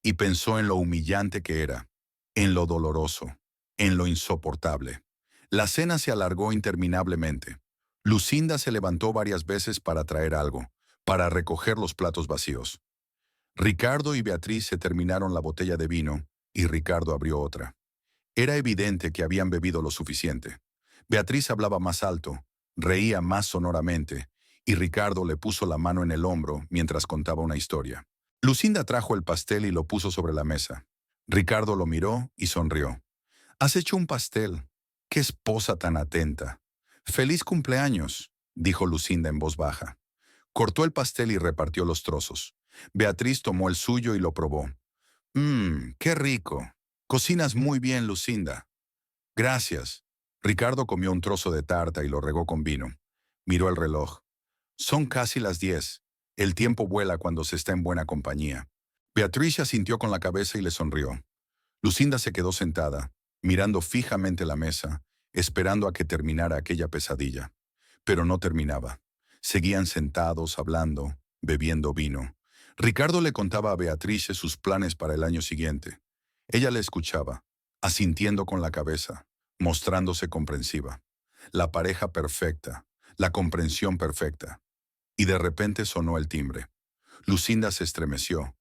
y pensó en lo humillante que era, en lo doloroso, en lo insoportable. La cena se alargó interminablemente. Lucinda se levantó varias veces para traer algo, para recoger los platos vacíos. Ricardo y Beatriz se terminaron la botella de vino y Ricardo abrió otra. Era evidente que habían bebido lo suficiente. Beatriz hablaba más alto, reía más sonoramente, y Ricardo le puso la mano en el hombro mientras contaba una historia. Lucinda trajo el pastel y lo puso sobre la mesa. Ricardo lo miró y sonrió. «Has hecho un pastel. ¡Qué esposa tan atenta!» «Feliz cumpleaños», dijo Lucinda en voz baja. Cortó el pastel y repartió los trozos. Beatriz tomó el suyo y lo probó. Qué rico. Cocinas muy bien, Lucinda». «Gracias». Ricardo comió un trozo de tarta y lo regó con vino. Miró el reloj. «Son casi las 10. El tiempo vuela cuando se está en buena compañía». Beatriz asintió con la cabeza y le sonrió. Lucinda se quedó sentada, mirando fijamente la mesa, esperando a que terminara aquella pesadilla. Pero no terminaba. Seguían sentados, hablando, bebiendo vino. Ricardo le contaba a Beatrice sus planes para el año siguiente. Ella le escuchaba, asintiendo con la cabeza, mostrándose comprensiva. La pareja perfecta, la comprensión perfecta. Y de repente sonó el timbre. Lucinda se estremeció.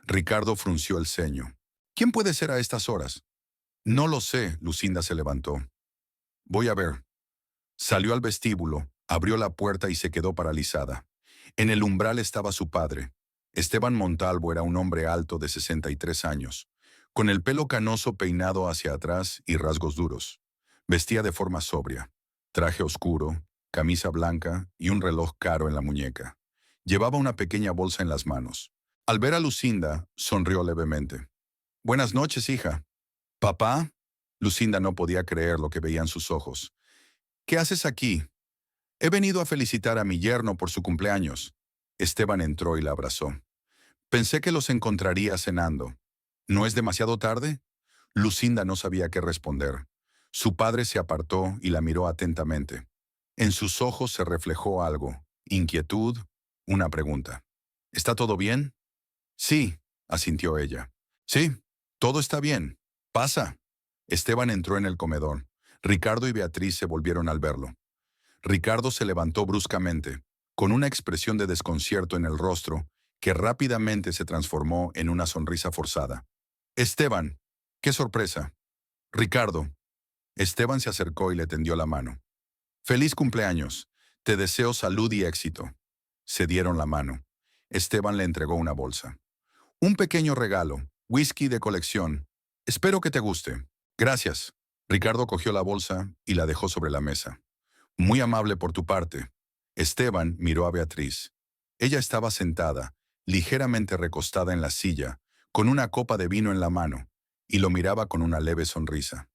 Ricardo frunció el ceño. ¿Quién puede ser a estas horas? No lo sé, Lucinda se levantó. Voy a ver. Salió al vestíbulo, abrió la puerta y se quedó paralizada. En el umbral estaba su padre. Esteban Montalvo era un hombre alto de 63 años, con el pelo canoso peinado hacia atrás y rasgos duros. Vestía de forma sobria, traje oscuro, camisa blanca y un reloj caro en la muñeca. Llevaba una pequeña bolsa en las manos. Al ver a Lucinda, sonrió levemente. Buenas noches, hija. ¿Papá? Lucinda no podía creer lo que veía en sus ojos. ¿Qué haces aquí? He venido a felicitar a mi yerno por su cumpleaños. Esteban entró y la abrazó. Pensé que los encontraría cenando. ¿No es demasiado tarde? Lucinda no sabía qué responder. Su padre se apartó y la miró atentamente. En sus ojos se reflejó algo, inquietud, una pregunta. ¿Está todo bien? Sí, asintió ella. Sí, todo está bien. Pasa. Esteban entró en el comedor. Ricardo y Beatriz se volvieron al verlo. Ricardo se levantó bruscamente, con una expresión de desconcierto en el rostro que rápidamente se transformó en una sonrisa forzada. Esteban, qué sorpresa. Ricardo. Esteban se acercó y le tendió la mano. Feliz cumpleaños. Te deseo salud y éxito. Se dieron la mano. Esteban le entregó una bolsa. Un pequeño regalo, whisky de colección. Espero que te guste. Gracias. Ricardo cogió la bolsa y la dejó sobre la mesa. Muy amable por tu parte. Esteban miró a Beatriz. Ella estaba sentada, ligeramente recostada en la silla, con una copa de vino en la mano, y lo miraba con una leve sonrisa.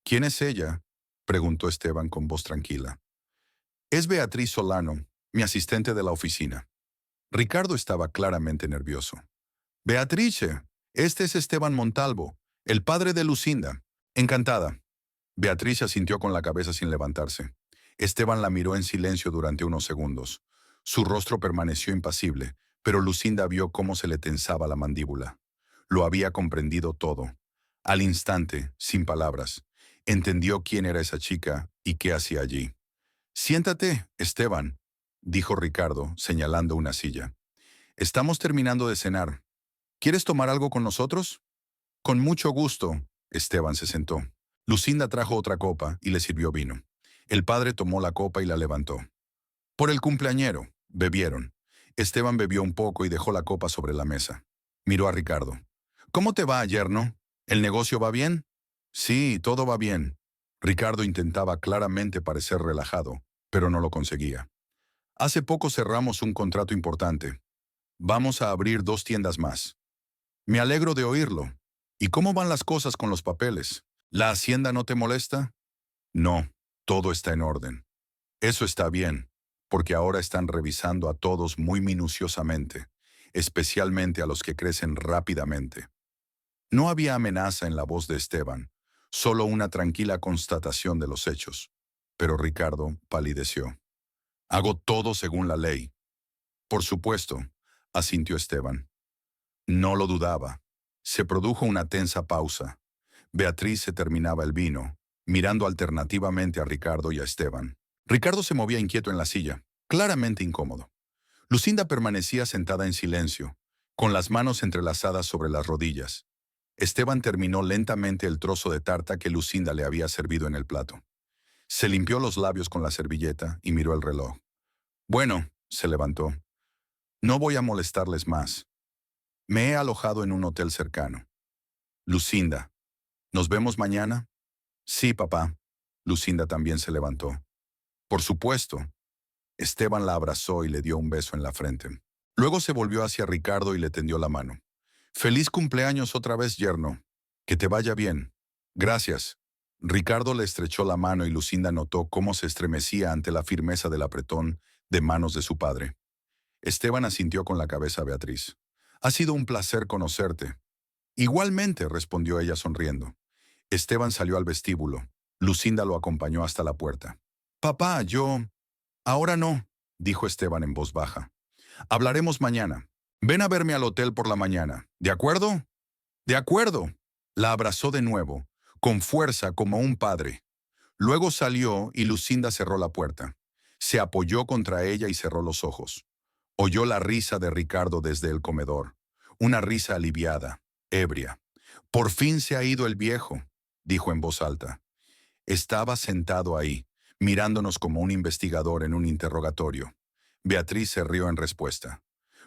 ¿Quién es ella? Preguntó Esteban con voz tranquila. Es Beatriz Solano, mi asistente de la oficina. Ricardo estaba claramente nervioso. Beatrice, este es Esteban Montalvo, el padre de Lucinda. Encantada. Beatriz asintió con la cabeza sin levantarse. Esteban la miró en silencio durante unos segundos. Su rostro permaneció impasible, pero Lucinda vio cómo se le tensaba la mandíbula. Lo había comprendido todo. Al instante, sin palabras, entendió quién era esa chica y qué hacía allí. Siéntate, Esteban, dijo Ricardo, señalando una silla. Estamos terminando de cenar. ¿Quieres tomar algo con nosotros? Con mucho gusto. Esteban se sentó. Lucinda trajo otra copa y le sirvió vino. El padre tomó la copa y la levantó. Por el cumpleañero, bebieron. Esteban bebió un poco y dejó la copa sobre la mesa. Miró a Ricardo. ¿Cómo te va, yerno? ¿El negocio va bien? Sí, todo va bien. Ricardo intentaba claramente parecer relajado, pero no lo conseguía. Hace poco cerramos un contrato importante. Vamos a abrir 2 tiendas más. Me alegro de oírlo. ¿Y cómo van las cosas con los papeles? ¿La hacienda no te molesta? No, todo está en orden. Eso está bien, porque ahora están revisando a todos muy minuciosamente, especialmente a los que crecen rápidamente. No había amenaza en la voz de Esteban, solo una tranquila constatación de los hechos. Pero Ricardo palideció. Hago todo según la ley. Por supuesto, asintió Esteban. No lo dudaba. Se produjo una tensa pausa. Beatriz se terminaba el vino, mirando alternativamente a Ricardo y a Esteban. Ricardo se movía inquieto en la silla, claramente incómodo. Lucinda permanecía sentada en silencio, con las manos entrelazadas sobre las rodillas. Esteban terminó lentamente el trozo de tarta que Lucinda le había servido en el plato. Se limpió los labios con la servilleta y miró el reloj. Bueno, se levantó. No voy a molestarles más. Me he alojado en un hotel cercano. Lucinda, ¿nos vemos mañana? Sí, papá. Lucinda también se levantó. Por supuesto. Esteban la abrazó y le dio un beso en la frente. Luego se volvió hacia Ricardo y le tendió la mano. Feliz cumpleaños otra vez, yerno. Que te vaya bien. Gracias. Ricardo le estrechó la mano y Lucinda notó cómo se estremecía ante la firmeza del apretón de manos de su padre. Esteban asintió con la cabeza a Beatriz. Ha sido un placer conocerte. Igualmente, respondió ella sonriendo. Esteban salió al vestíbulo. Lucinda lo acompañó hasta la puerta. Papá, yo... Ahora no, dijo Esteban en voz baja. Hablaremos mañana. Ven a verme al hotel por la mañana. ¿De acuerdo? De acuerdo. La abrazó de nuevo, con fuerza como un padre. Luego salió y Lucinda cerró la puerta. Se apoyó contra ella y cerró los ojos. Oyó la risa de Ricardo desde el comedor. Una risa aliviada, ebria. Por fin se ha ido el viejo, dijo en voz alta. Estaba sentado ahí, mirándonos como un investigador en un interrogatorio. Beatriz se rió en respuesta.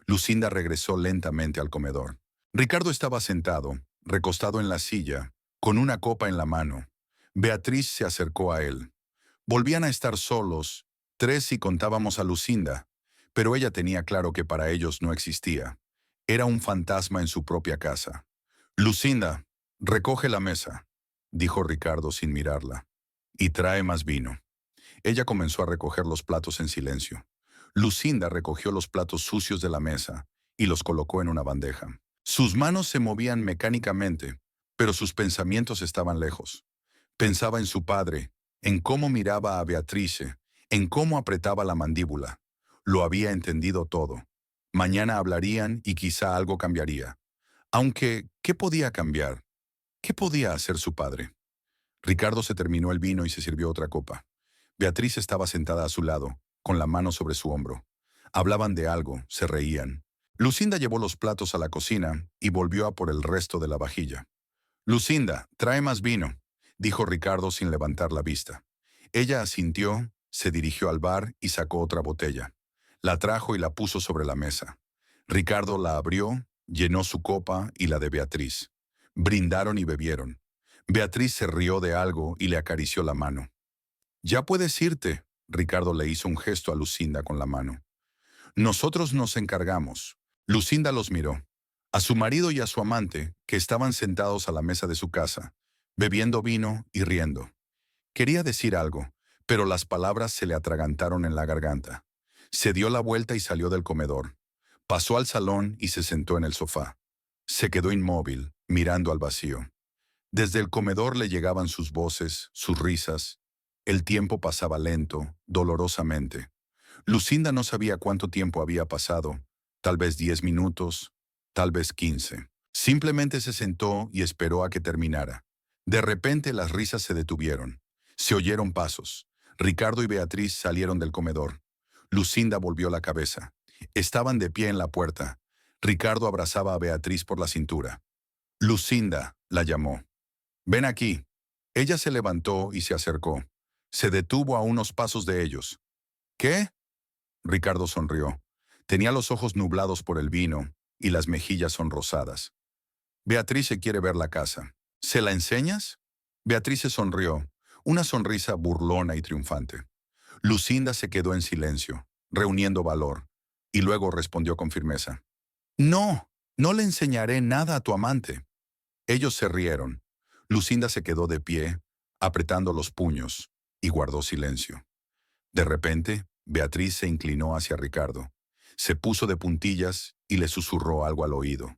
Lucinda regresó lentamente al comedor. Ricardo estaba sentado, recostado en la silla, con una copa en la mano. Beatriz se acercó a él. Volvían a estar solos, tres si contábamos a Lucinda, pero ella tenía claro que para ellos no existía. Era un fantasma en su propia casa. Lucinda, recoge la mesa, dijo Ricardo sin mirarla, y trae más vino. Ella comenzó a recoger los platos en silencio. Lucinda recogió los platos sucios de la mesa y los colocó en una bandeja. Sus manos se movían mecánicamente, pero sus pensamientos estaban lejos. Pensaba en su padre, en cómo miraba a Beatrice, en cómo apretaba la mandíbula. Lo había entendido todo. Mañana hablarían y quizá algo cambiaría. Aunque, ¿qué podía cambiar? ¿Qué podía hacer su padre? Ricardo se terminó el vino y se sirvió otra copa. Beatriz estaba sentada a su lado, con la mano sobre su hombro. Hablaban de algo, se reían. Lucinda llevó los platos a la cocina y volvió a por el resto de la vajilla. Lucinda, trae más vino, dijo Ricardo sin levantar la vista. Ella asintió, se dirigió al bar y sacó otra botella. La trajo y la puso sobre la mesa. Ricardo la abrió, llenó su copa y la de Beatriz. Brindaron y bebieron. Beatriz se rió de algo y le acarició la mano. Ya puedes irte, Ricardo le hizo un gesto a Lucinda con la mano. Nosotros nos encargamos. Lucinda los miró. A su marido y a su amante, que estaban sentados a la mesa de su casa, bebiendo vino y riendo. Quería decir algo, pero las palabras se le atragantaron en la garganta. Se dio la vuelta y salió del comedor. Pasó al salón y se sentó en el sofá. Se quedó inmóvil, mirando al vacío. Desde el comedor le llegaban sus voces, sus risas. El tiempo pasaba lento, dolorosamente. Lucinda no sabía cuánto tiempo había pasado, tal vez 10 minutos, tal vez 15. Simplemente se sentó y esperó a que terminara. De repente las risas se detuvieron. Se oyeron pasos. Ricardo y Beatriz salieron del comedor. Lucinda volvió la cabeza. Estaban de pie en la puerta. Ricardo abrazaba a Beatriz por la cintura. Lucinda, la llamó. Ven aquí. Ella se levantó y se acercó. Se detuvo a unos pasos de ellos. ¿Qué? Ricardo sonrió. Tenía los ojos nublados por el vino y las mejillas sonrosadas. Beatriz se quiere ver la casa. ¿Se la enseñas? Beatriz se sonrió, una sonrisa burlona y triunfante. Lucinda se quedó en silencio, reuniendo valor, y luego respondió con firmeza. No, no le enseñaré nada a tu amante. Ellos se rieron. Lucinda se quedó de pie, apretando los puños, y guardó silencio. De repente, Beatriz se inclinó hacia Ricardo. Se puso de puntillas y le susurró algo al oído.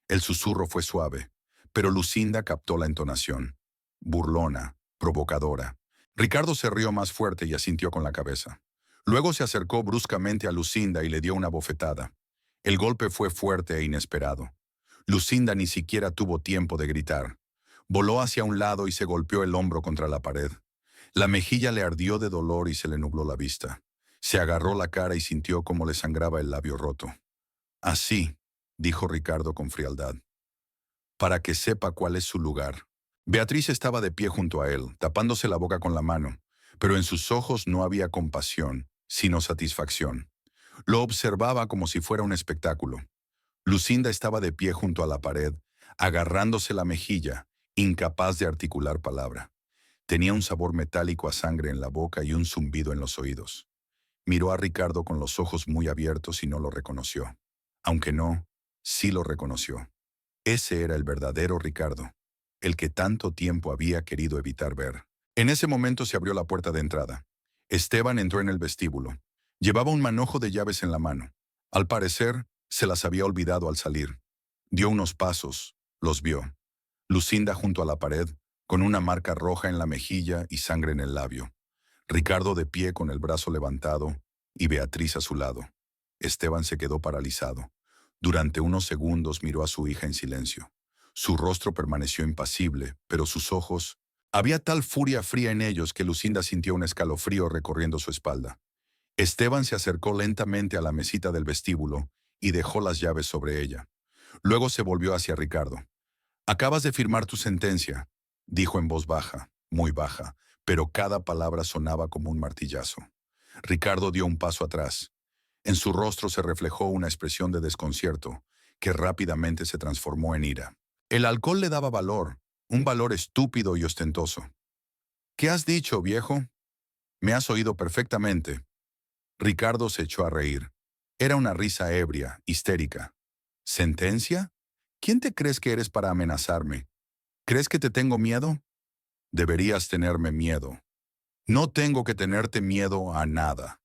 El susurro fue suave, pero Lucinda captó la entonación. Burlona, provocadora. Ricardo se rió más fuerte y asintió con la cabeza. Luego se acercó bruscamente a Lucinda y le dio una bofetada. El golpe fue fuerte e inesperado. Lucinda ni siquiera tuvo tiempo de gritar. Voló hacia un lado y se golpeó el hombro contra la pared. La mejilla le ardió de dolor y se le nubló la vista. Se agarró la cara y sintió cómo le sangraba el labio roto. Así, dijo Ricardo con frialdad, para que sepa cuál es su lugar. Beatriz estaba de pie junto a él, tapándose la boca con la mano, pero en sus ojos no había compasión, sino satisfacción. Lo observaba como si fuera un espectáculo. Lucinda estaba de pie junto a la pared, agarrándose la mejilla, incapaz de articular palabra. Tenía un sabor metálico a sangre en la boca y un zumbido en los oídos. Miró a Ricardo con los ojos muy abiertos y no lo reconoció. Aunque no, sí lo reconoció. Ese era el verdadero Ricardo, el que tanto tiempo había querido evitar ver. En ese momento se abrió la puerta de entrada. Esteban entró en el vestíbulo. Llevaba un manojo de llaves en la mano. Al parecer, se las había olvidado al salir. Dio unos pasos, los vio. Lucinda junto a la pared, con una marca roja en la mejilla y sangre en el labio. Ricardo de pie con el brazo levantado y Beatriz a su lado. Esteban se quedó paralizado. Durante unos segundos miró a su hija en silencio. Su rostro permaneció impasible, pero sus ojos... Había tal furia fría en ellos que Lucinda sintió un escalofrío recorriendo su espalda. Esteban se acercó lentamente a la mesita del vestíbulo y dejó las llaves sobre ella. Luego se volvió hacia Ricardo. «Acabas de firmar tu sentencia», dijo en voz baja, muy baja, pero cada palabra sonaba como un martillazo. Ricardo dio un paso atrás. En su rostro se reflejó una expresión de desconcierto, que rápidamente se transformó en ira. El alcohol le daba valor, un valor estúpido y ostentoso. «¿Qué has dicho, viejo?» «Me has oído perfectamente». Ricardo se echó a reír. Era una risa ebria, histérica. «¿Sentencia? ¿Quién te crees que eres para amenazarme? ¿Crees que te tengo miedo?» «Deberías tenerme miedo». «No tengo que tenerte miedo a nada».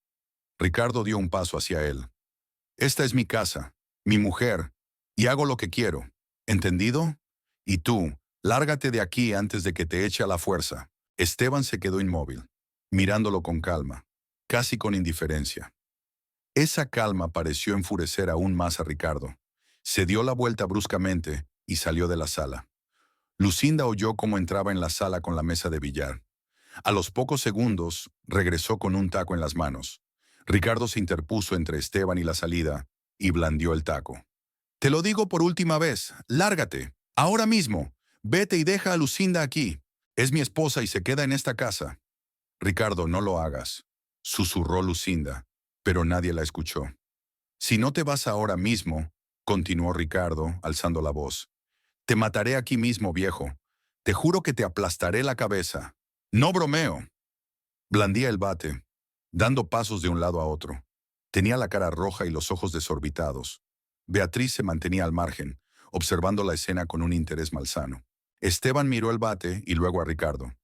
Ricardo dio un paso hacia él. «Esta es mi casa, mi mujer, y hago lo que quiero. ¿Entendido? Y tú, lárgate de aquí antes de que te eche a la fuerza». Esteban se quedó inmóvil, mirándolo con calma, casi con indiferencia. Esa calma pareció enfurecer aún más a Ricardo. Se dio la vuelta bruscamente y salió de la sala. Lucinda oyó cómo entraba en la sala con la mesa de billar. A los pocos segundos, regresó con un taco en las manos. Ricardo se interpuso entre Esteban y la salida y blandió el taco. «Te lo digo por última vez, lárgate, ahora mismo. Vete y deja a Lucinda aquí. Es mi esposa y se queda en esta casa». «Ricardo, no lo hagas», susurró Lucinda, pero nadie la escuchó. «Si no te vas ahora mismo», continuó Ricardo, alzando la voz, «te mataré aquí mismo, viejo. Te juro que te aplastaré la cabeza. No bromeo». Blandía el bate, dando pasos de un lado a otro. Tenía la cara roja y los ojos desorbitados. Beatriz se mantenía al margen, observando la escena con un interés malsano. Esteban miró el bate y luego a Ricardo.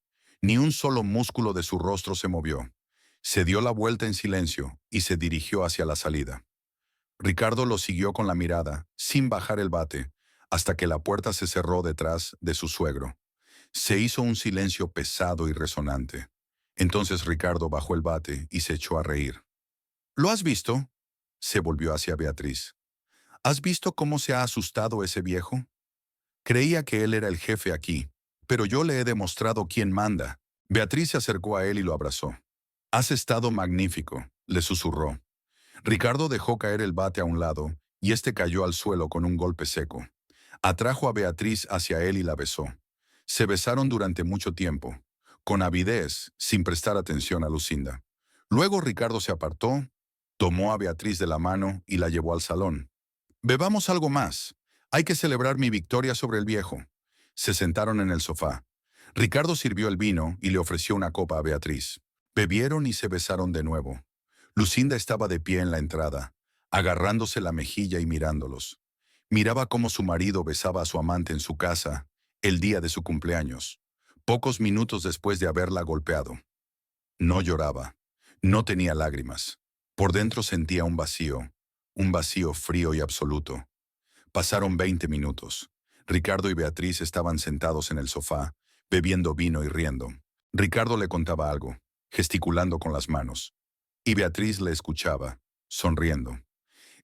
Ni un solo músculo de su rostro se movió. Se dio la vuelta en silencio y se dirigió hacia la salida. Ricardo lo siguió con la mirada, sin bajar el bate, hasta que la puerta se cerró detrás de su suegro. Se hizo un silencio pesado y resonante. Entonces Ricardo bajó el bate y se echó a reír. «¿Lo has visto?», se volvió hacia Beatriz. «¿Has visto cómo se ha asustado ese viejo? Creía que él era el jefe aquí, pero yo le he demostrado quién manda». Beatriz se acercó a él y lo abrazó. «Has estado magnífico», le susurró. Ricardo dejó caer el bate a un lado y este cayó al suelo con un golpe seco. Atrajo a Beatriz hacia él y la besó. Se besaron durante mucho tiempo, con avidez, sin prestar atención a Lucinda. Luego Ricardo se apartó, tomó a Beatriz de la mano y la llevó al salón. «Bebamos algo más. Hay que celebrar mi victoria sobre el viejo». Se sentaron en el sofá. Ricardo sirvió el vino y le ofreció una copa a Beatriz. Bebieron y se besaron de nuevo. Lucinda estaba de pie en la entrada, agarrándose la mejilla y mirándolos. Miraba cómo su marido besaba a su amante en su casa el día de su cumpleaños, pocos minutos después de haberla golpeado. No lloraba, no tenía lágrimas. Por dentro sentía un vacío frío y absoluto. Pasaron 20 minutos. Ricardo y Beatriz estaban sentados en el sofá, bebiendo vino y riendo. Ricardo le contaba algo, gesticulando con las manos. Y Beatriz le escuchaba, sonriendo.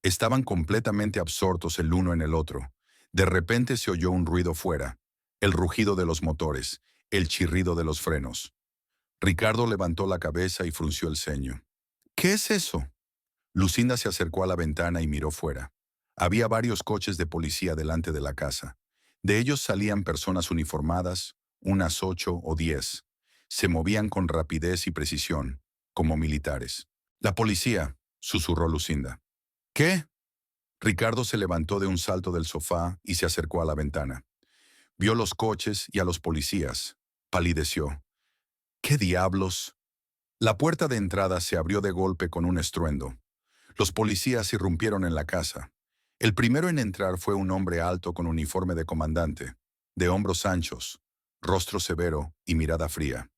Estaban completamente absortos el uno en el otro. De repente se oyó un ruido fuera, el rugido de los motores, el chirrido de los frenos. Ricardo levantó la cabeza y frunció el ceño. «¿Qué es eso?». Lucinda se acercó a la ventana y miró fuera. Había varios coches de policía delante de la casa. De ellos salían personas uniformadas, unas 8 o 10. Se movían con rapidez y precisión, como militares. «La policía», susurró Lucinda. «¿Qué?». Ricardo se levantó de un salto del sofá y se acercó a la ventana. Vio los coches y a los policías. Palideció. «¿Qué diablos?». La puerta de entrada se abrió de golpe con un estruendo. Los policías irrumpieron en la casa. El primero en entrar fue un hombre alto con uniforme de comandante, de hombros anchos, rostro severo y mirada fría.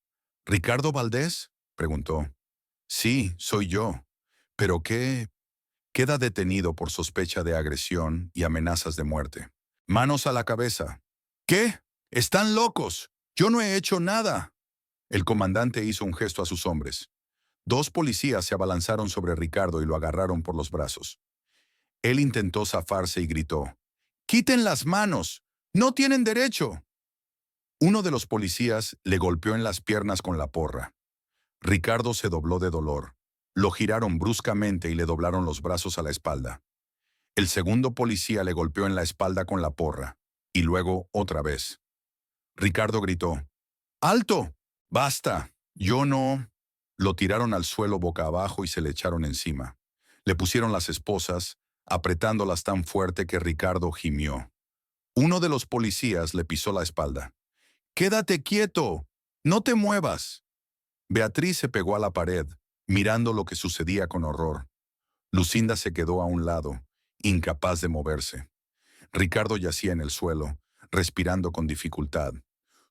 «¿Ricardo Valdés?», preguntó. «Sí, soy yo. ¿Pero qué?». «Queda detenido por sospecha de agresión y amenazas de muerte». «Manos a la cabeza». «¿Qué? ¡Están locos! Yo no he hecho nada». El comandante hizo un gesto a sus hombres. 2 policías se abalanzaron sobre Ricardo y lo agarraron por los brazos. Él intentó zafarse y gritó, «¡Quiten las manos! ¡No tienen derecho!». Uno de los policías le golpeó en las piernas con la porra. Ricardo se dobló de dolor. Lo giraron bruscamente y le doblaron los brazos a la espalda. El segundo policía le golpeó en la espalda con la porra, y luego otra vez. Ricardo gritó, «¡Alto! ¡Basta! Yo no». Lo tiraron al suelo boca abajo y se le echaron encima. Le pusieron las esposas, apretándolas tan fuerte que Ricardo gimió. Uno de los policías le pisó la espalda. «¡Quédate quieto! ¡No te muevas!». Beatriz se pegó a la pared, mirando lo que sucedía con horror. Lucinda se quedó a un lado, incapaz de moverse. Ricardo yacía en el suelo, respirando con dificultad.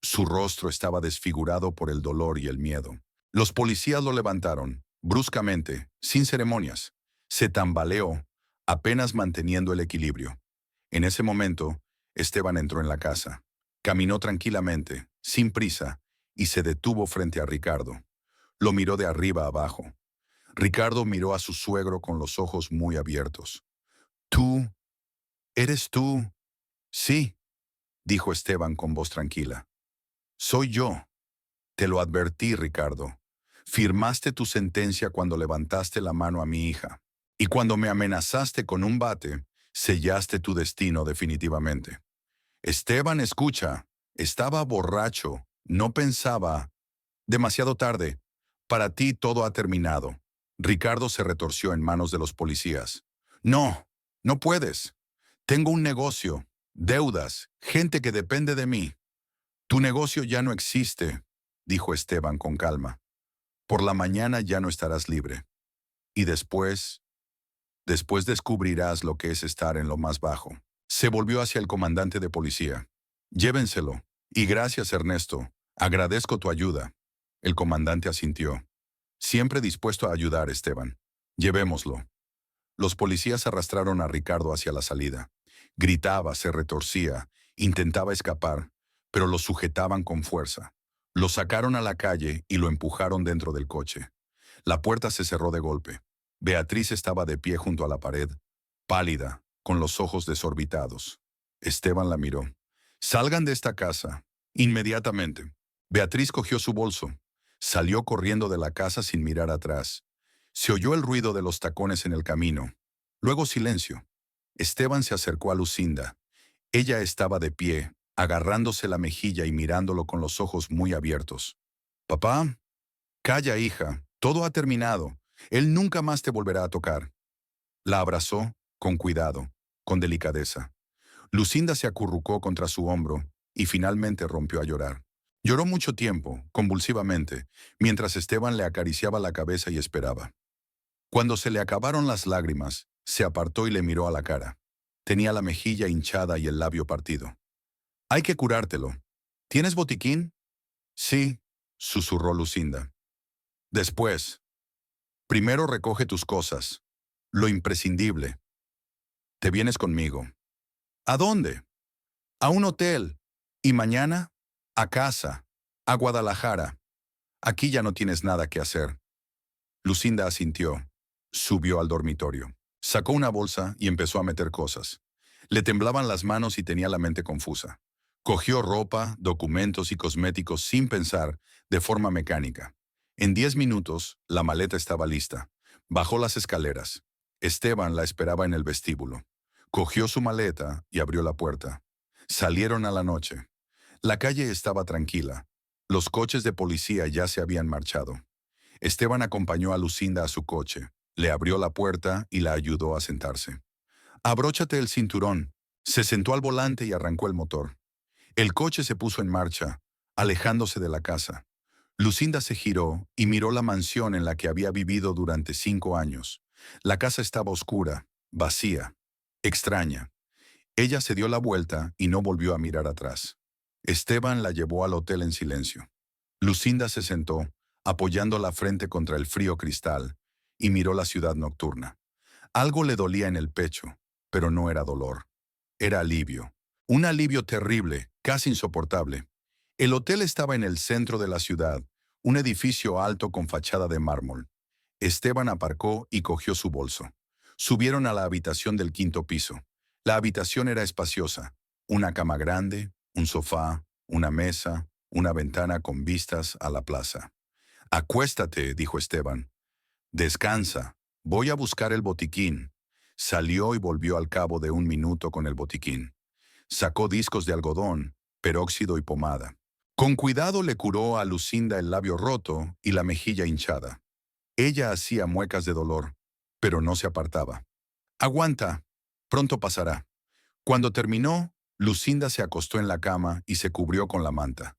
Su rostro estaba desfigurado por el dolor y el miedo. Los policías lo levantaron, bruscamente, sin ceremonias. Se tambaleó, apenas manteniendo el equilibrio. En ese momento, Esteban entró en la casa. Caminó tranquilamente, sin prisa, y se detuvo frente a Ricardo. Lo miró de arriba a abajo. Ricardo miró a su suegro con los ojos muy abiertos. «¿Tú? ¿Eres tú?» «Sí», dijo Esteban con voz tranquila. «Soy yo. Te lo advertí, Ricardo. Firmaste tu sentencia cuando levantaste la mano a mi hija. Y cuando me amenazaste con un bate, sellaste tu destino definitivamente. Esteban, escucha. Estaba borracho. No pensaba. Demasiado tarde. Para ti todo ha terminado». Ricardo se retorció en manos de los policías. «No, no puedes. Tengo un negocio, deudas, gente que depende de mí». «Tu negocio ya no existe», dijo Esteban con calma. «Por la mañana ya no estarás libre. Y después descubrirás lo que es estar en lo más bajo». Se volvió hacia el comandante de policía. «Llévenselo. Y gracias, Ernesto. Agradezco tu ayuda». El comandante asintió. «Siempre dispuesto a ayudar, Esteban. Llevémoslo». Los policías arrastraron a Ricardo hacia la salida. Gritaba, se retorcía, intentaba escapar, pero lo sujetaban con fuerza. Lo sacaron a la calle y lo empujaron dentro del coche. La puerta se cerró de golpe. Beatriz estaba de pie junto a la pared, pálida, con los ojos desorbitados. Esteban la miró. «Salgan de esta casa, inmediatamente». Beatriz cogió su bolso. Salió corriendo de la casa sin mirar atrás. Se oyó el ruido de los tacones en el camino. Luego silencio. Esteban se acercó a Lucinda. Ella estaba de pie, agarrándose la mejilla y mirándolo con los ojos muy abiertos. «Papá, calla, hija, todo ha terminado. Él nunca más te volverá a tocar». La abrazó, con cuidado, con delicadeza. Lucinda se acurrucó contra su hombro y finalmente rompió a llorar. Lloró mucho tiempo, convulsivamente, mientras Esteban le acariciaba la cabeza y esperaba. Cuando se le acabaron las lágrimas, se apartó y le miró a la cara. Tenía la mejilla hinchada y el labio partido. «Hay que curártelo. ¿Tienes botiquín?» «Sí», susurró Lucinda. «Después. Primero recoge tus cosas. Lo imprescindible. Te vienes conmigo». «¿A dónde?» «A un hotel. Y mañana, a casa, a Guadalajara. Aquí ya no tienes nada que hacer». Lucinda asintió. Subió al dormitorio. Sacó una bolsa y empezó a meter cosas. Le temblaban las manos y tenía la mente confusa. Cogió ropa, documentos y cosméticos sin pensar, de forma mecánica. En 10 minutos, la maleta estaba lista. Bajó las escaleras. Esteban la esperaba en el vestíbulo. Cogió su maleta y abrió la puerta. Salieron a la noche. La calle estaba tranquila. Los coches de policía ya se habían marchado. Esteban acompañó a Lucinda a su coche. Le abrió la puerta y la ayudó a sentarse. «Abróchate el cinturón». Se sentó al volante y arrancó el motor. El coche se puso en marcha, alejándose de la casa. Lucinda se giró y miró la mansión en la que había vivido durante 5 años. La casa estaba oscura, vacía, extraña. Ella se dio la vuelta y no volvió a mirar atrás. Esteban la llevó al hotel en silencio. Lucinda se sentó, apoyando la frente contra el frío cristal, y miró la ciudad nocturna. Algo le dolía en el pecho, pero no era dolor. Era alivio. Un alivio terrible, casi insoportable. El hotel estaba en el centro de la ciudad, un edificio alto con fachada de mármol. Esteban aparcó y cogió su bolso. Subieron a la habitación del quinto piso. La habitación era espaciosa. Una cama grande, un sofá, una mesa, una ventana con vistas a la plaza. Acuéstate, dijo Esteban. Descansa. Voy a buscar el botiquín. Salió y volvió al cabo de un minuto con el botiquín. Sacó discos de algodón, peróxido y pomada. Con cuidado le curó a Lucinda el labio roto y la mejilla hinchada. Ella hacía muecas de dolor, pero no se apartaba. Aguanta, pronto pasará. Cuando terminó, Lucinda se acostó en la cama y se cubrió con la manta.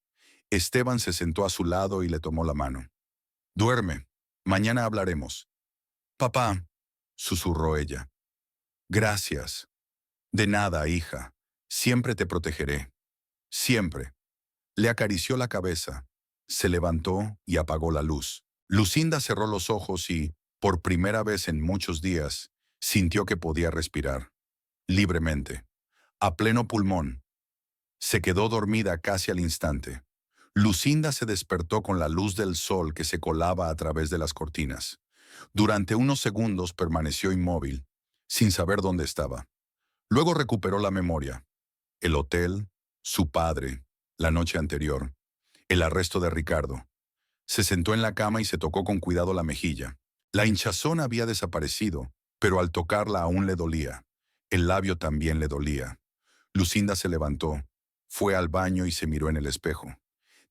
Esteban se sentó a su lado y le tomó la mano. Duerme, mañana hablaremos. Papá, susurró ella. Gracias. De nada, hija. Siempre te protegeré. Siempre. Le acarició la cabeza. Se levantó y apagó la luz. Lucinda cerró los ojos y, por primera vez en muchos días, sintió que podía respirar. Libremente. A pleno pulmón. Se quedó dormida casi al instante. Lucinda se despertó con la luz del sol que se colaba a través de las cortinas. Durante unos segundos permaneció inmóvil, sin saber dónde estaba. Luego recuperó la memoria. El hotel, su padre, la noche anterior, el arresto de Ricardo. Se sentó en la cama y se tocó con cuidado la mejilla. La hinchazón había desaparecido, pero al tocarla aún le dolía. El labio también le dolía. Lucinda se levantó, fue al baño y se miró en el espejo.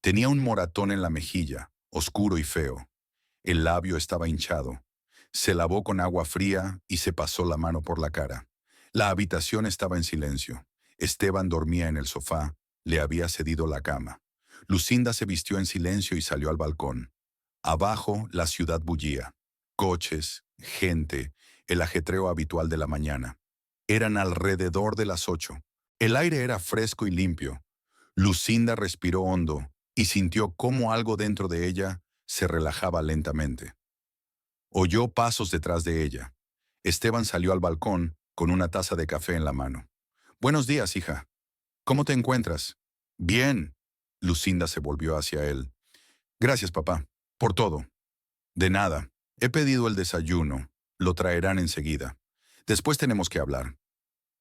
Tenía un moratón en la mejilla, oscuro y feo. El labio estaba hinchado. Se lavó con agua fría y se pasó la mano por la cara. La habitación estaba en silencio. Esteban dormía en el sofá, le había cedido la cama. Lucinda se vistió en silencio y salió al balcón. Abajo, la ciudad bullía. Coches, gente, el ajetreo habitual de la mañana. Eran alrededor de las 8. El aire era fresco y limpio. Lucinda respiró hondo y sintió cómo algo dentro de ella se relajaba lentamente. Oyó pasos detrás de ella. Esteban salió al balcón con una taza de café en la mano. Buenos días, hija. ¿Cómo te encuentras? Bien. Lucinda se volvió hacia él. Gracias, papá, por todo. De nada. He pedido el desayuno. Lo traerán enseguida. Después tenemos que hablar.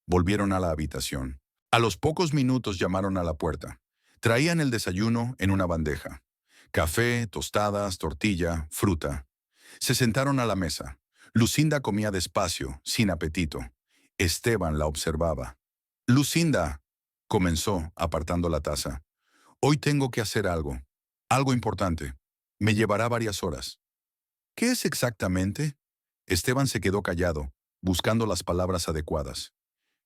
Volvieron a la habitación. A los pocos minutos llamaron a la puerta. Traían el desayuno en una bandeja. Café, tostadas, tortilla, fruta. Se sentaron a la mesa. Lucinda comía despacio, sin apetito. Esteban la observaba. Lucinda, comenzó, apartando la taza. Hoy tengo que hacer algo. Algo importante. Me llevará varias horas. ¿Qué es exactamente? Esteban se quedó callado, buscando las palabras adecuadas.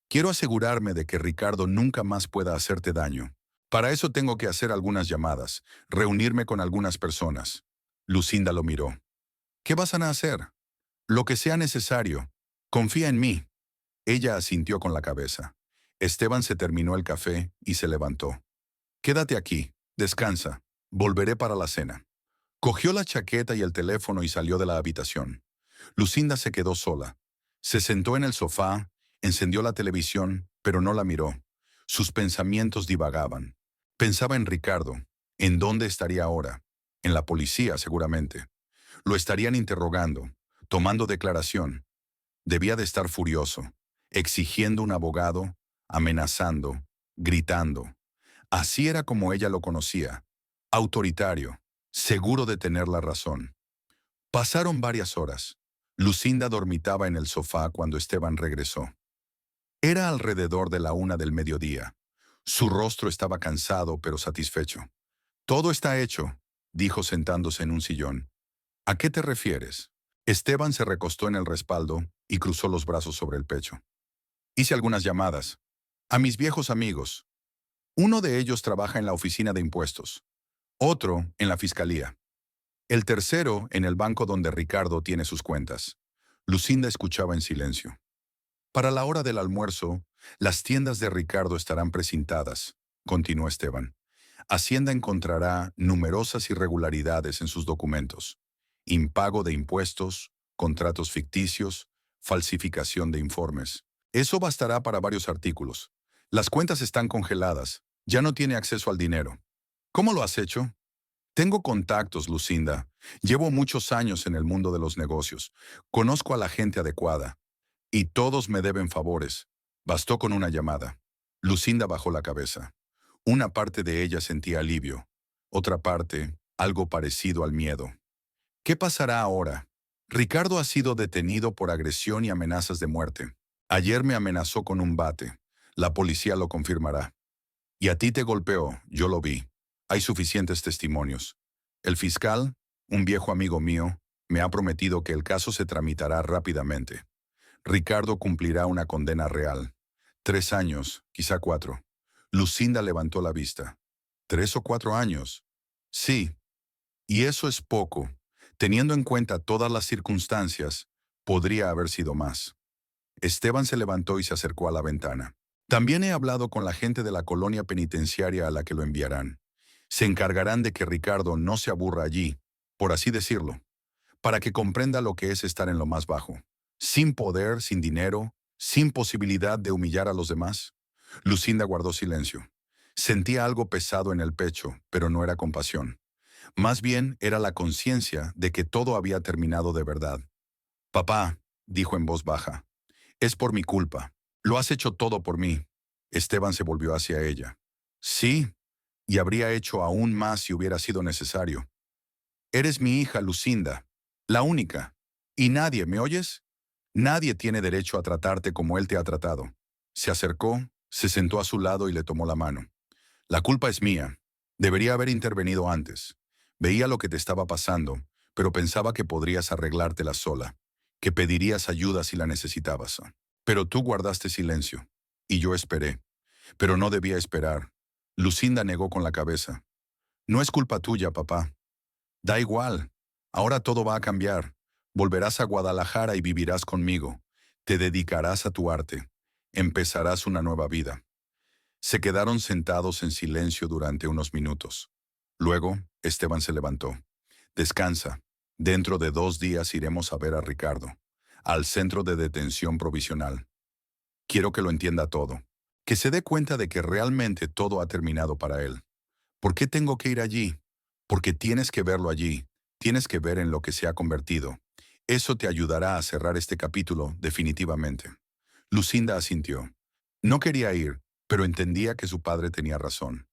Quiero asegurarme de que Ricardo nunca más pueda hacerte daño. Para eso tengo que hacer algunas llamadas, reunirme con algunas personas. Lucinda lo miró. ¿Qué vas a hacer? Lo que sea necesario. Confía en mí. Ella asintió con la cabeza. Esteban se terminó el café y se levantó. Quédate aquí, descansa. Volveré para la cena. Cogió la chaqueta y el teléfono y salió de la habitación. Lucinda se quedó sola. Se sentó en el sofá, encendió la televisión, pero no la miró. Sus pensamientos divagaban. Pensaba en Ricardo. ¿En dónde estaría ahora? En la policía, seguramente. Lo estarían interrogando, tomando declaración. Debía de estar furioso, exigiendo un abogado, amenazando, gritando. Así era como ella lo conocía. Autoritario, seguro de tener la razón. Pasaron varias horas. Lucinda dormitaba en el sofá cuando Esteban regresó. Era alrededor de la 1 del mediodía. Su rostro estaba cansado pero satisfecho. Todo está hecho, dijo sentándose en un sillón. ¿A qué te refieres? Esteban se recostó en el respaldo y cruzó los brazos sobre el pecho. Hice algunas llamadas. A mis viejos amigos. Uno de ellos trabaja en la oficina de impuestos. Otro en la fiscalía. El tercero en el banco donde Ricardo tiene sus cuentas. Lucinda escuchaba en silencio. Para la hora del almuerzo, las tiendas de Ricardo estarán precintadas, continuó Esteban. Hacienda encontrará numerosas irregularidades en sus documentos. Impago de impuestos, contratos ficticios, falsificación de informes. Eso bastará para varios artículos. Las cuentas están congeladas. Ya no tiene acceso al dinero. ¿Cómo lo has hecho? Tengo contactos, Lucinda. Llevo muchos años en el mundo de los negocios. Conozco a la gente adecuada. Y todos me deben favores. Bastó con una llamada. Lucinda bajó la cabeza. Una parte de ella sentía alivio. Otra parte, algo parecido al miedo. ¿Qué pasará ahora? Ricardo ha sido detenido por agresión y amenazas de muerte. Ayer me amenazó con un bate. La policía lo confirmará. Y a ti te golpeó, yo lo vi. Hay suficientes testimonios. El fiscal, un viejo amigo mío, me ha prometido que el caso se tramitará rápidamente. Ricardo cumplirá una condena real. 3 años, quizá 4. Lucinda levantó la vista. ¿3 o 4 años? Sí, y eso es poco. Teniendo en cuenta todas las circunstancias, podría haber sido más. Esteban se levantó y se acercó a la ventana. También he hablado con la gente de la colonia penitenciaria a la que lo enviarán. Se encargarán de que Ricardo no se aburra allí, por así decirlo, para que comprenda lo que es estar en lo más bajo, sin poder, sin dinero, sin posibilidad de humillar a los demás. Lucinda guardó silencio. Sentía algo pesado en el pecho, pero no era compasión. Más bien era la conciencia de que todo había terminado de verdad. Papá, dijo en voz baja, es por mi culpa. Lo has hecho todo por mí. Esteban se volvió hacia ella. Sí, y habría hecho aún más si hubiera sido necesario. Eres mi hija, Lucinda, la única. Y nadie, ¿me oyes? Nadie tiene derecho a tratarte como él te ha tratado. Se acercó, se sentó a su lado y le tomó la mano. La culpa es mía. Debería haber intervenido antes. Veía lo que te estaba pasando, pero pensaba que podrías arreglártela sola, que pedirías ayuda si la necesitabas. Pero tú guardaste silencio, y yo esperé. Pero no debía esperar. Lucinda negó con la cabeza. No es culpa tuya, papá. Da igual. Ahora todo va a cambiar. Volverás a Guadalajara y vivirás conmigo. Te dedicarás a tu arte. Empezarás una nueva vida. Se quedaron sentados en silencio durante unos minutos. Luego, Esteban se levantó. Descansa. Dentro de 2 días iremos a ver a Ricardo, al centro de detención provisional. Quiero que lo entienda todo. Que se dé cuenta de que realmente todo ha terminado para él. ¿Por qué tengo que ir allí? Porque tienes que verlo allí. Tienes que ver en lo que se ha convertido. Eso te ayudará a cerrar este capítulo definitivamente. Lucinda asintió. No quería ir, pero entendía que su padre tenía razón.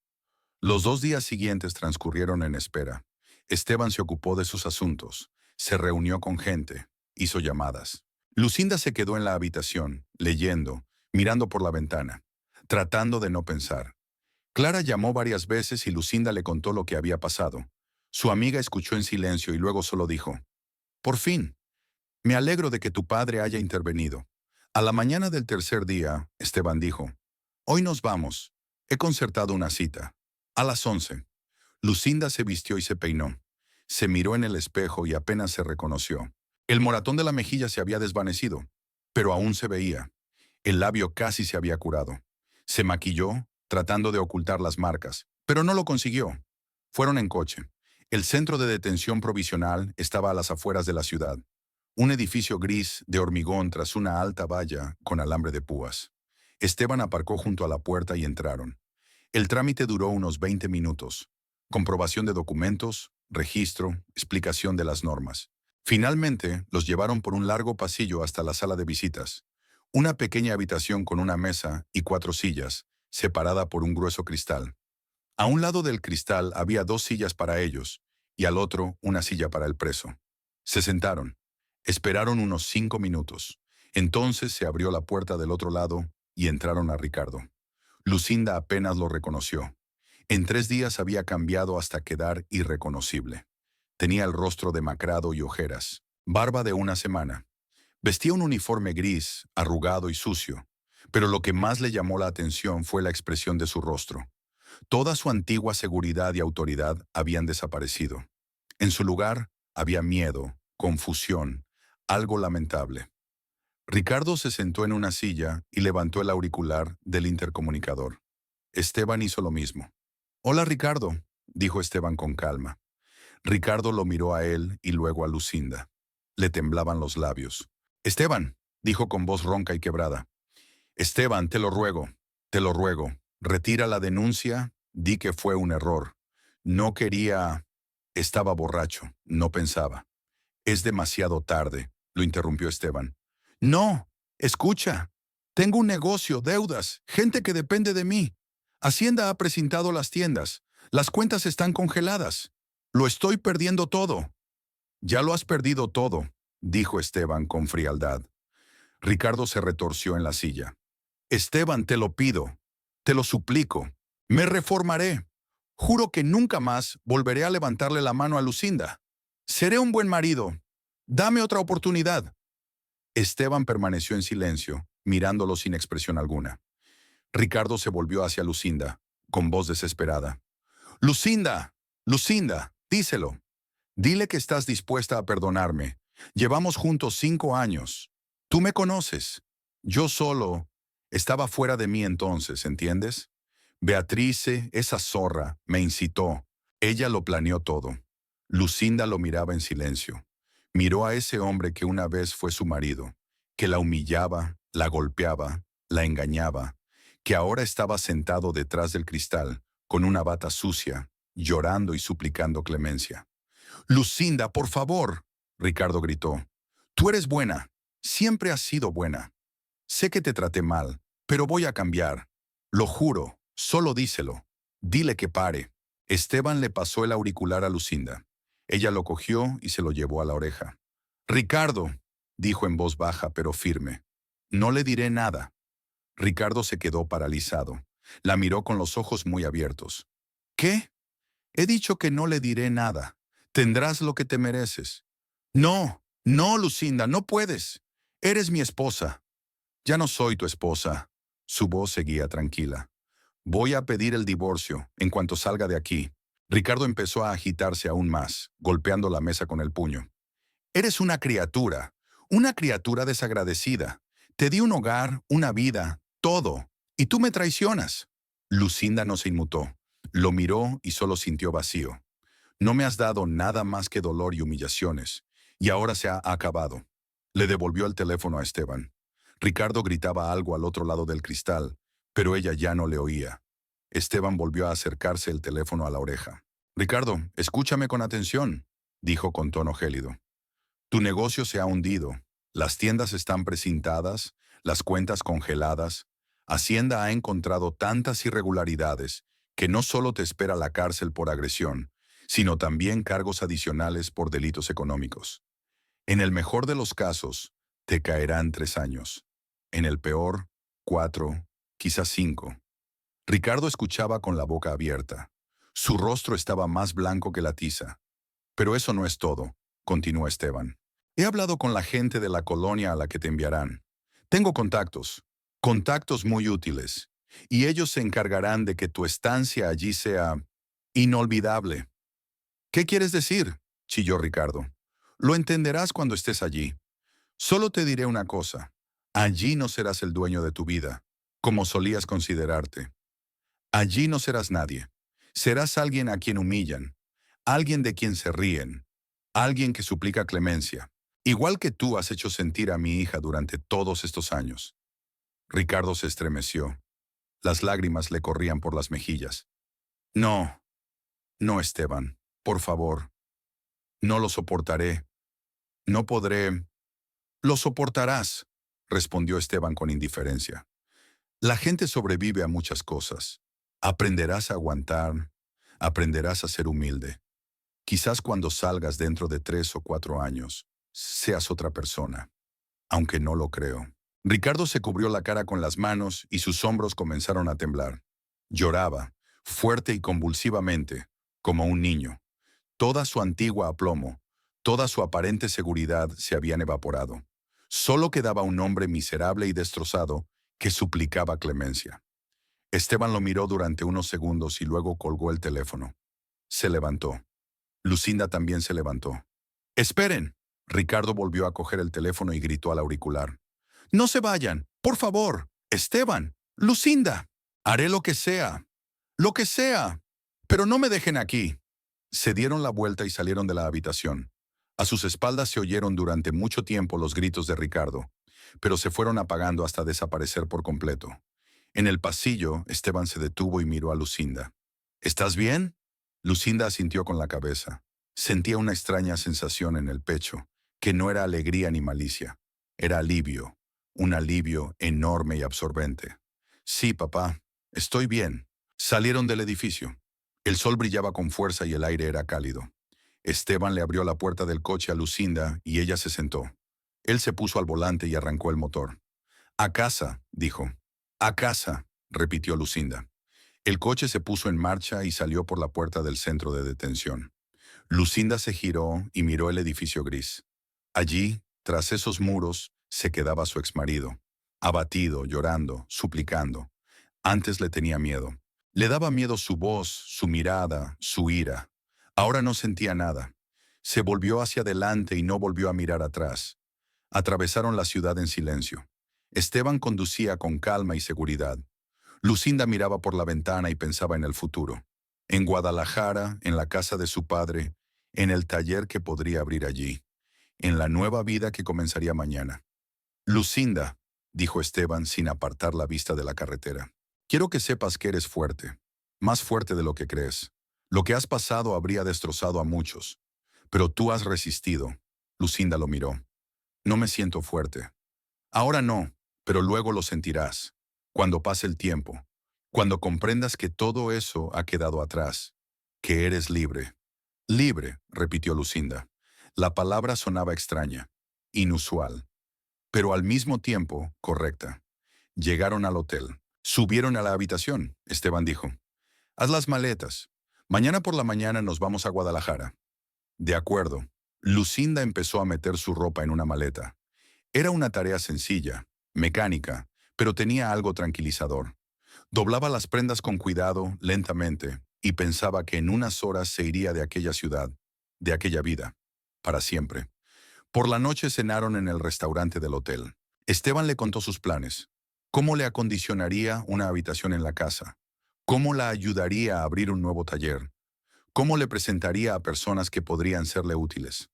Los 2 días siguientes transcurrieron en espera. Esteban se ocupó de sus asuntos, se reunió con gente, hizo llamadas. Lucinda se quedó en la habitación, leyendo, mirando por la ventana, tratando de no pensar. Clara llamó varias veces y Lucinda le contó lo que había pasado. Su amiga escuchó en silencio y luego solo dijo, «Por fin, me alegro de que tu padre haya intervenido». A la mañana del tercer día, Esteban dijo, «Hoy nos vamos. He concertado una cita. A las 11». Lucinda se vistió y se peinó. Se miró en el espejo y apenas se reconoció. El moratón de la mejilla se había desvanecido, pero aún se veía. El labio casi se había curado. Se maquilló, tratando de ocultar las marcas, pero no lo consiguió. Fueron en coche. El centro de detención provisional estaba a las afueras de la ciudad. Un edificio gris de hormigón tras una alta valla con alambre de púas. Esteban aparcó junto a la puerta y entraron. El trámite duró unos 20 minutos. Comprobación de documentos, registro, explicación de las normas. Finalmente, los llevaron por un largo pasillo hasta la sala de visitas. Una pequeña habitación con una mesa y 4 sillas, separada por un grueso cristal. A un lado del cristal había 2 sillas para ellos, y al otro una silla para el preso. Se sentaron. Esperaron unos 5 minutos. Entonces se abrió la puerta del otro lado y entraron a Ricardo. Lucinda apenas lo reconoció. En 3 días había cambiado hasta quedar irreconocible. Tenía el rostro demacrado y ojeras, barba de una semana. Vestía un uniforme gris, arrugado y sucio, pero lo que más le llamó la atención fue la expresión de su rostro. Toda su antigua seguridad y autoridad habían desaparecido. En su lugar había miedo, confusión, algo lamentable. Ricardo se sentó en una silla y levantó el auricular del intercomunicador. Esteban hizo lo mismo. «Hola, Ricardo», dijo Esteban con calma. Ricardo lo miró a él y luego a Lucinda. Le temblaban los labios. «Esteban», dijo con voz ronca y quebrada. «Esteban, te lo ruego, retira la denuncia, di que fue un error. No quería... Estaba borracho, no pensaba». «Es demasiado tarde», lo interrumpió Esteban. «No», Escucha, tengo un negocio, deudas, gente que depende de mí. Hacienda ha precintado las tiendas. Las cuentas están congeladas. Lo estoy perdiendo todo. Ya lo has perdido todo, dijo Esteban con frialdad. Ricardo se retorció en la silla. Esteban, te lo pido, te lo suplico. Me reformaré. Juro que nunca más volveré a levantarle la mano a Lucinda. Seré un buen marido. Dame otra oportunidad. Esteban permaneció en silencio, mirándolo sin expresión alguna. Ricardo se volvió hacia Lucinda, con voz desesperada. Lucinda, Lucinda, díselo. Dile que estás dispuesta a perdonarme. Llevamos juntos 5 años. Tú me conoces. Yo solo estaba fuera de mí entonces, ¿entiendes? Beatrice, esa zorra, me incitó. Ella lo planeó todo. Lucinda lo miraba en silencio. Miró a ese hombre que una vez fue su marido, que la humillaba, la golpeaba, la engañaba, que ahora estaba sentado detrás del cristal, con una bata sucia, llorando y suplicando clemencia. Lucinda, por favor, Ricardo gritó. Tú eres buena, siempre has sido buena. Sé que te traté mal, pero voy a cambiar. Lo juro, solo díselo. Dile que pare. Esteban le pasó el auricular a Lucinda. Ella lo cogió y se lo llevó a la oreja. Ricardo, dijo en voz baja pero firme. No le diré nada. Ricardo se quedó paralizado. La miró con los ojos muy abiertos. ¿Qué? He dicho que no le diré nada. Tendrás lo que te mereces. No, no, Lucinda, no puedes. Eres mi esposa. Ya no soy tu esposa. Su voz seguía tranquila. Voy a pedir el divorcio en cuanto salga de aquí. Ricardo empezó a agitarse aún más, golpeando la mesa con el puño. Eres una criatura desagradecida. Te di un hogar, una vida, todo, y tú me traicionas. Lucinda no se inmutó. Lo miró y solo sintió vacío. No me has dado nada más que dolor y humillaciones, y ahora se ha acabado. Le devolvió el teléfono a Esteban. Ricardo gritaba algo al otro lado del cristal, pero ella ya no le oía. Esteban volvió a acercarse el teléfono a la oreja. Ricardo, escúchame con atención, dijo con tono gélido. Tu negocio se ha hundido. Las tiendas están precintadas, las cuentas congeladas. Hacienda ha encontrado tantas irregularidades que no solo te espera la cárcel por agresión, sino también cargos adicionales por delitos económicos. En el mejor de los casos, te caerán 3 años. En el peor, 4, quizás 5. Ricardo escuchaba con la boca abierta. Su rostro estaba más blanco que la tiza. Pero eso no es todo, continuó Esteban. He hablado con la gente de la colonia a la que te enviarán. Tengo contactos muy útiles, y ellos se encargarán de que tu estancia allí sea inolvidable. ¿Qué quieres decir?, chilló Ricardo. Lo entenderás cuando estés allí. Solo te diré una cosa. Allí no serás el dueño de tu vida, como solías considerarte. Allí no serás nadie. Serás alguien a quien humillan, alguien de quien se ríen, alguien que suplica clemencia, igual que tú has hecho sentir a mi hija durante todos estos años. Ricardo se estremeció. Las lágrimas le corrían por las mejillas. No, no, Esteban, por favor. No lo soportaré. No podré. Lo soportarás, respondió Esteban con indiferencia. La gente sobrevive a muchas cosas. Aprenderás a aguantar, aprenderás a ser humilde. Quizás cuando salgas dentro de 3 o 4 años, seas otra persona, aunque no lo creo. Ricardo se cubrió la cara con las manos y sus hombros comenzaron a temblar. Lloraba, fuerte y convulsivamente, como un niño. Toda su antigua aplomo, toda su aparente seguridad se habían evaporado. Solo quedaba un hombre miserable y destrozado que suplicaba clemencia. Esteban lo miró durante unos segundos y luego colgó el teléfono. Se levantó. Lucinda también se levantó. ¡Esperen! Ricardo volvió a coger el teléfono y gritó al auricular. ¡No se vayan! ¡Por favor! ¡Esteban! ¡Lucinda! Haré lo que sea. ¡Lo que sea! Pero no me dejen aquí. Se dieron la vuelta y salieron de la habitación. A sus espaldas se oyeron durante mucho tiempo los gritos de Ricardo, pero se fueron apagando hasta desaparecer por completo. En el pasillo, Esteban se detuvo y miró a Lucinda. ¿Estás bien? Lucinda asintió con la cabeza. Sentía una extraña sensación en el pecho, que no era alegría ni malicia. Era alivio, un alivio enorme y absorbente. Sí, papá, estoy bien. Salieron del edificio. El sol brillaba con fuerza y el aire era cálido. Esteban le abrió la puerta del coche a Lucinda y ella se sentó. Él se puso al volante y arrancó el motor. A casa, dijo. A casa, repitió Lucinda. El coche se puso en marcha y salió por la puerta del centro de detención. Lucinda se giró y miró el edificio gris. Allí, tras esos muros, se quedaba su exmarido, abatido, llorando, suplicando. Antes le tenía miedo. Le daba miedo su voz, su mirada, su ira. Ahora no sentía nada. Se volvió hacia adelante y no volvió a mirar atrás. Atravesaron la ciudad en silencio. Esteban conducía con calma y seguridad. Lucinda miraba por la ventana y pensaba en el futuro. En Guadalajara, en la casa de su padre, en el taller que podría abrir allí, en la nueva vida que comenzaría mañana. Lucinda, dijo Esteban sin apartar la vista de la carretera, quiero que sepas que eres fuerte, más fuerte de lo que crees. Lo que has pasado habría destrozado a muchos, pero tú has resistido. Lucinda lo miró. No me siento fuerte. Ahora no, pero luego lo sentirás, cuando pase el tiempo, cuando comprendas que todo eso ha quedado atrás, que eres libre. Libre, repitió Lucinda. La palabra sonaba extraña, inusual, pero al mismo tiempo correcta. Llegaron al hotel. Subieron a la habitación, Esteban dijo. Haz las maletas. Mañana por la mañana nos vamos a Guadalajara. De acuerdo. Lucinda empezó a meter su ropa en una maleta. Era una tarea sencilla, mecánica, pero tenía algo tranquilizador. Doblaba las prendas con cuidado, lentamente, y pensaba que en unas horas se iría de aquella ciudad, de aquella vida, para siempre. Por la noche cenaron en el restaurante del hotel. Esteban le contó sus planes. ¿Cómo le acondicionaría una habitación en la casa? ¿Cómo la ayudaría a abrir un nuevo taller? ¿Cómo le presentaría a personas que podrían serle útiles?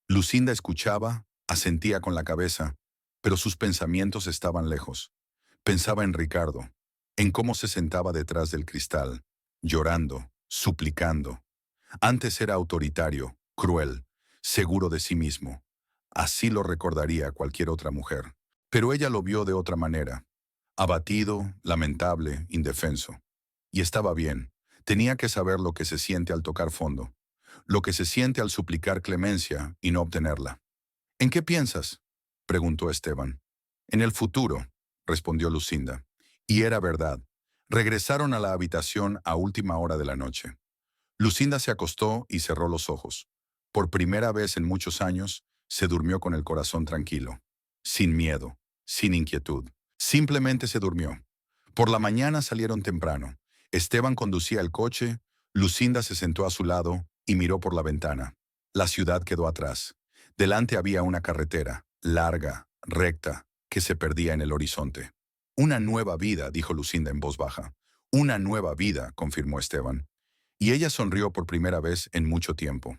Lucinda escuchaba, asentía con la cabeza, pero sus pensamientos estaban lejos. Pensaba en Ricardo, en cómo se sentaba detrás del cristal, llorando, suplicando. Antes era autoritario, cruel, seguro de sí mismo. Así lo recordaría cualquier otra mujer. Pero ella lo vio de otra manera. Abatido, lamentable, indefenso. Y estaba bien. Tenía que saber lo que se siente al tocar fondo. Lo que se siente al suplicar clemencia y no obtenerla. ¿En qué piensas?, preguntó Esteban. En el futuro, respondió Lucinda. Y era verdad. Regresaron a la habitación a última hora de la noche. Lucinda se acostó y cerró los ojos. Por primera vez en muchos años, se durmió con el corazón tranquilo. Sin miedo, sin inquietud. Simplemente se durmió. Por la mañana salieron temprano. Esteban conducía el coche, Lucinda se sentó a su lado y miró por la ventana. La ciudad quedó atrás. Delante había una carretera, larga, recta, que se perdía en el horizonte. Una nueva vida, dijo Lucinda en voz baja. Una nueva vida, confirmó Esteban. Y ella sonrió por primera vez en mucho tiempo.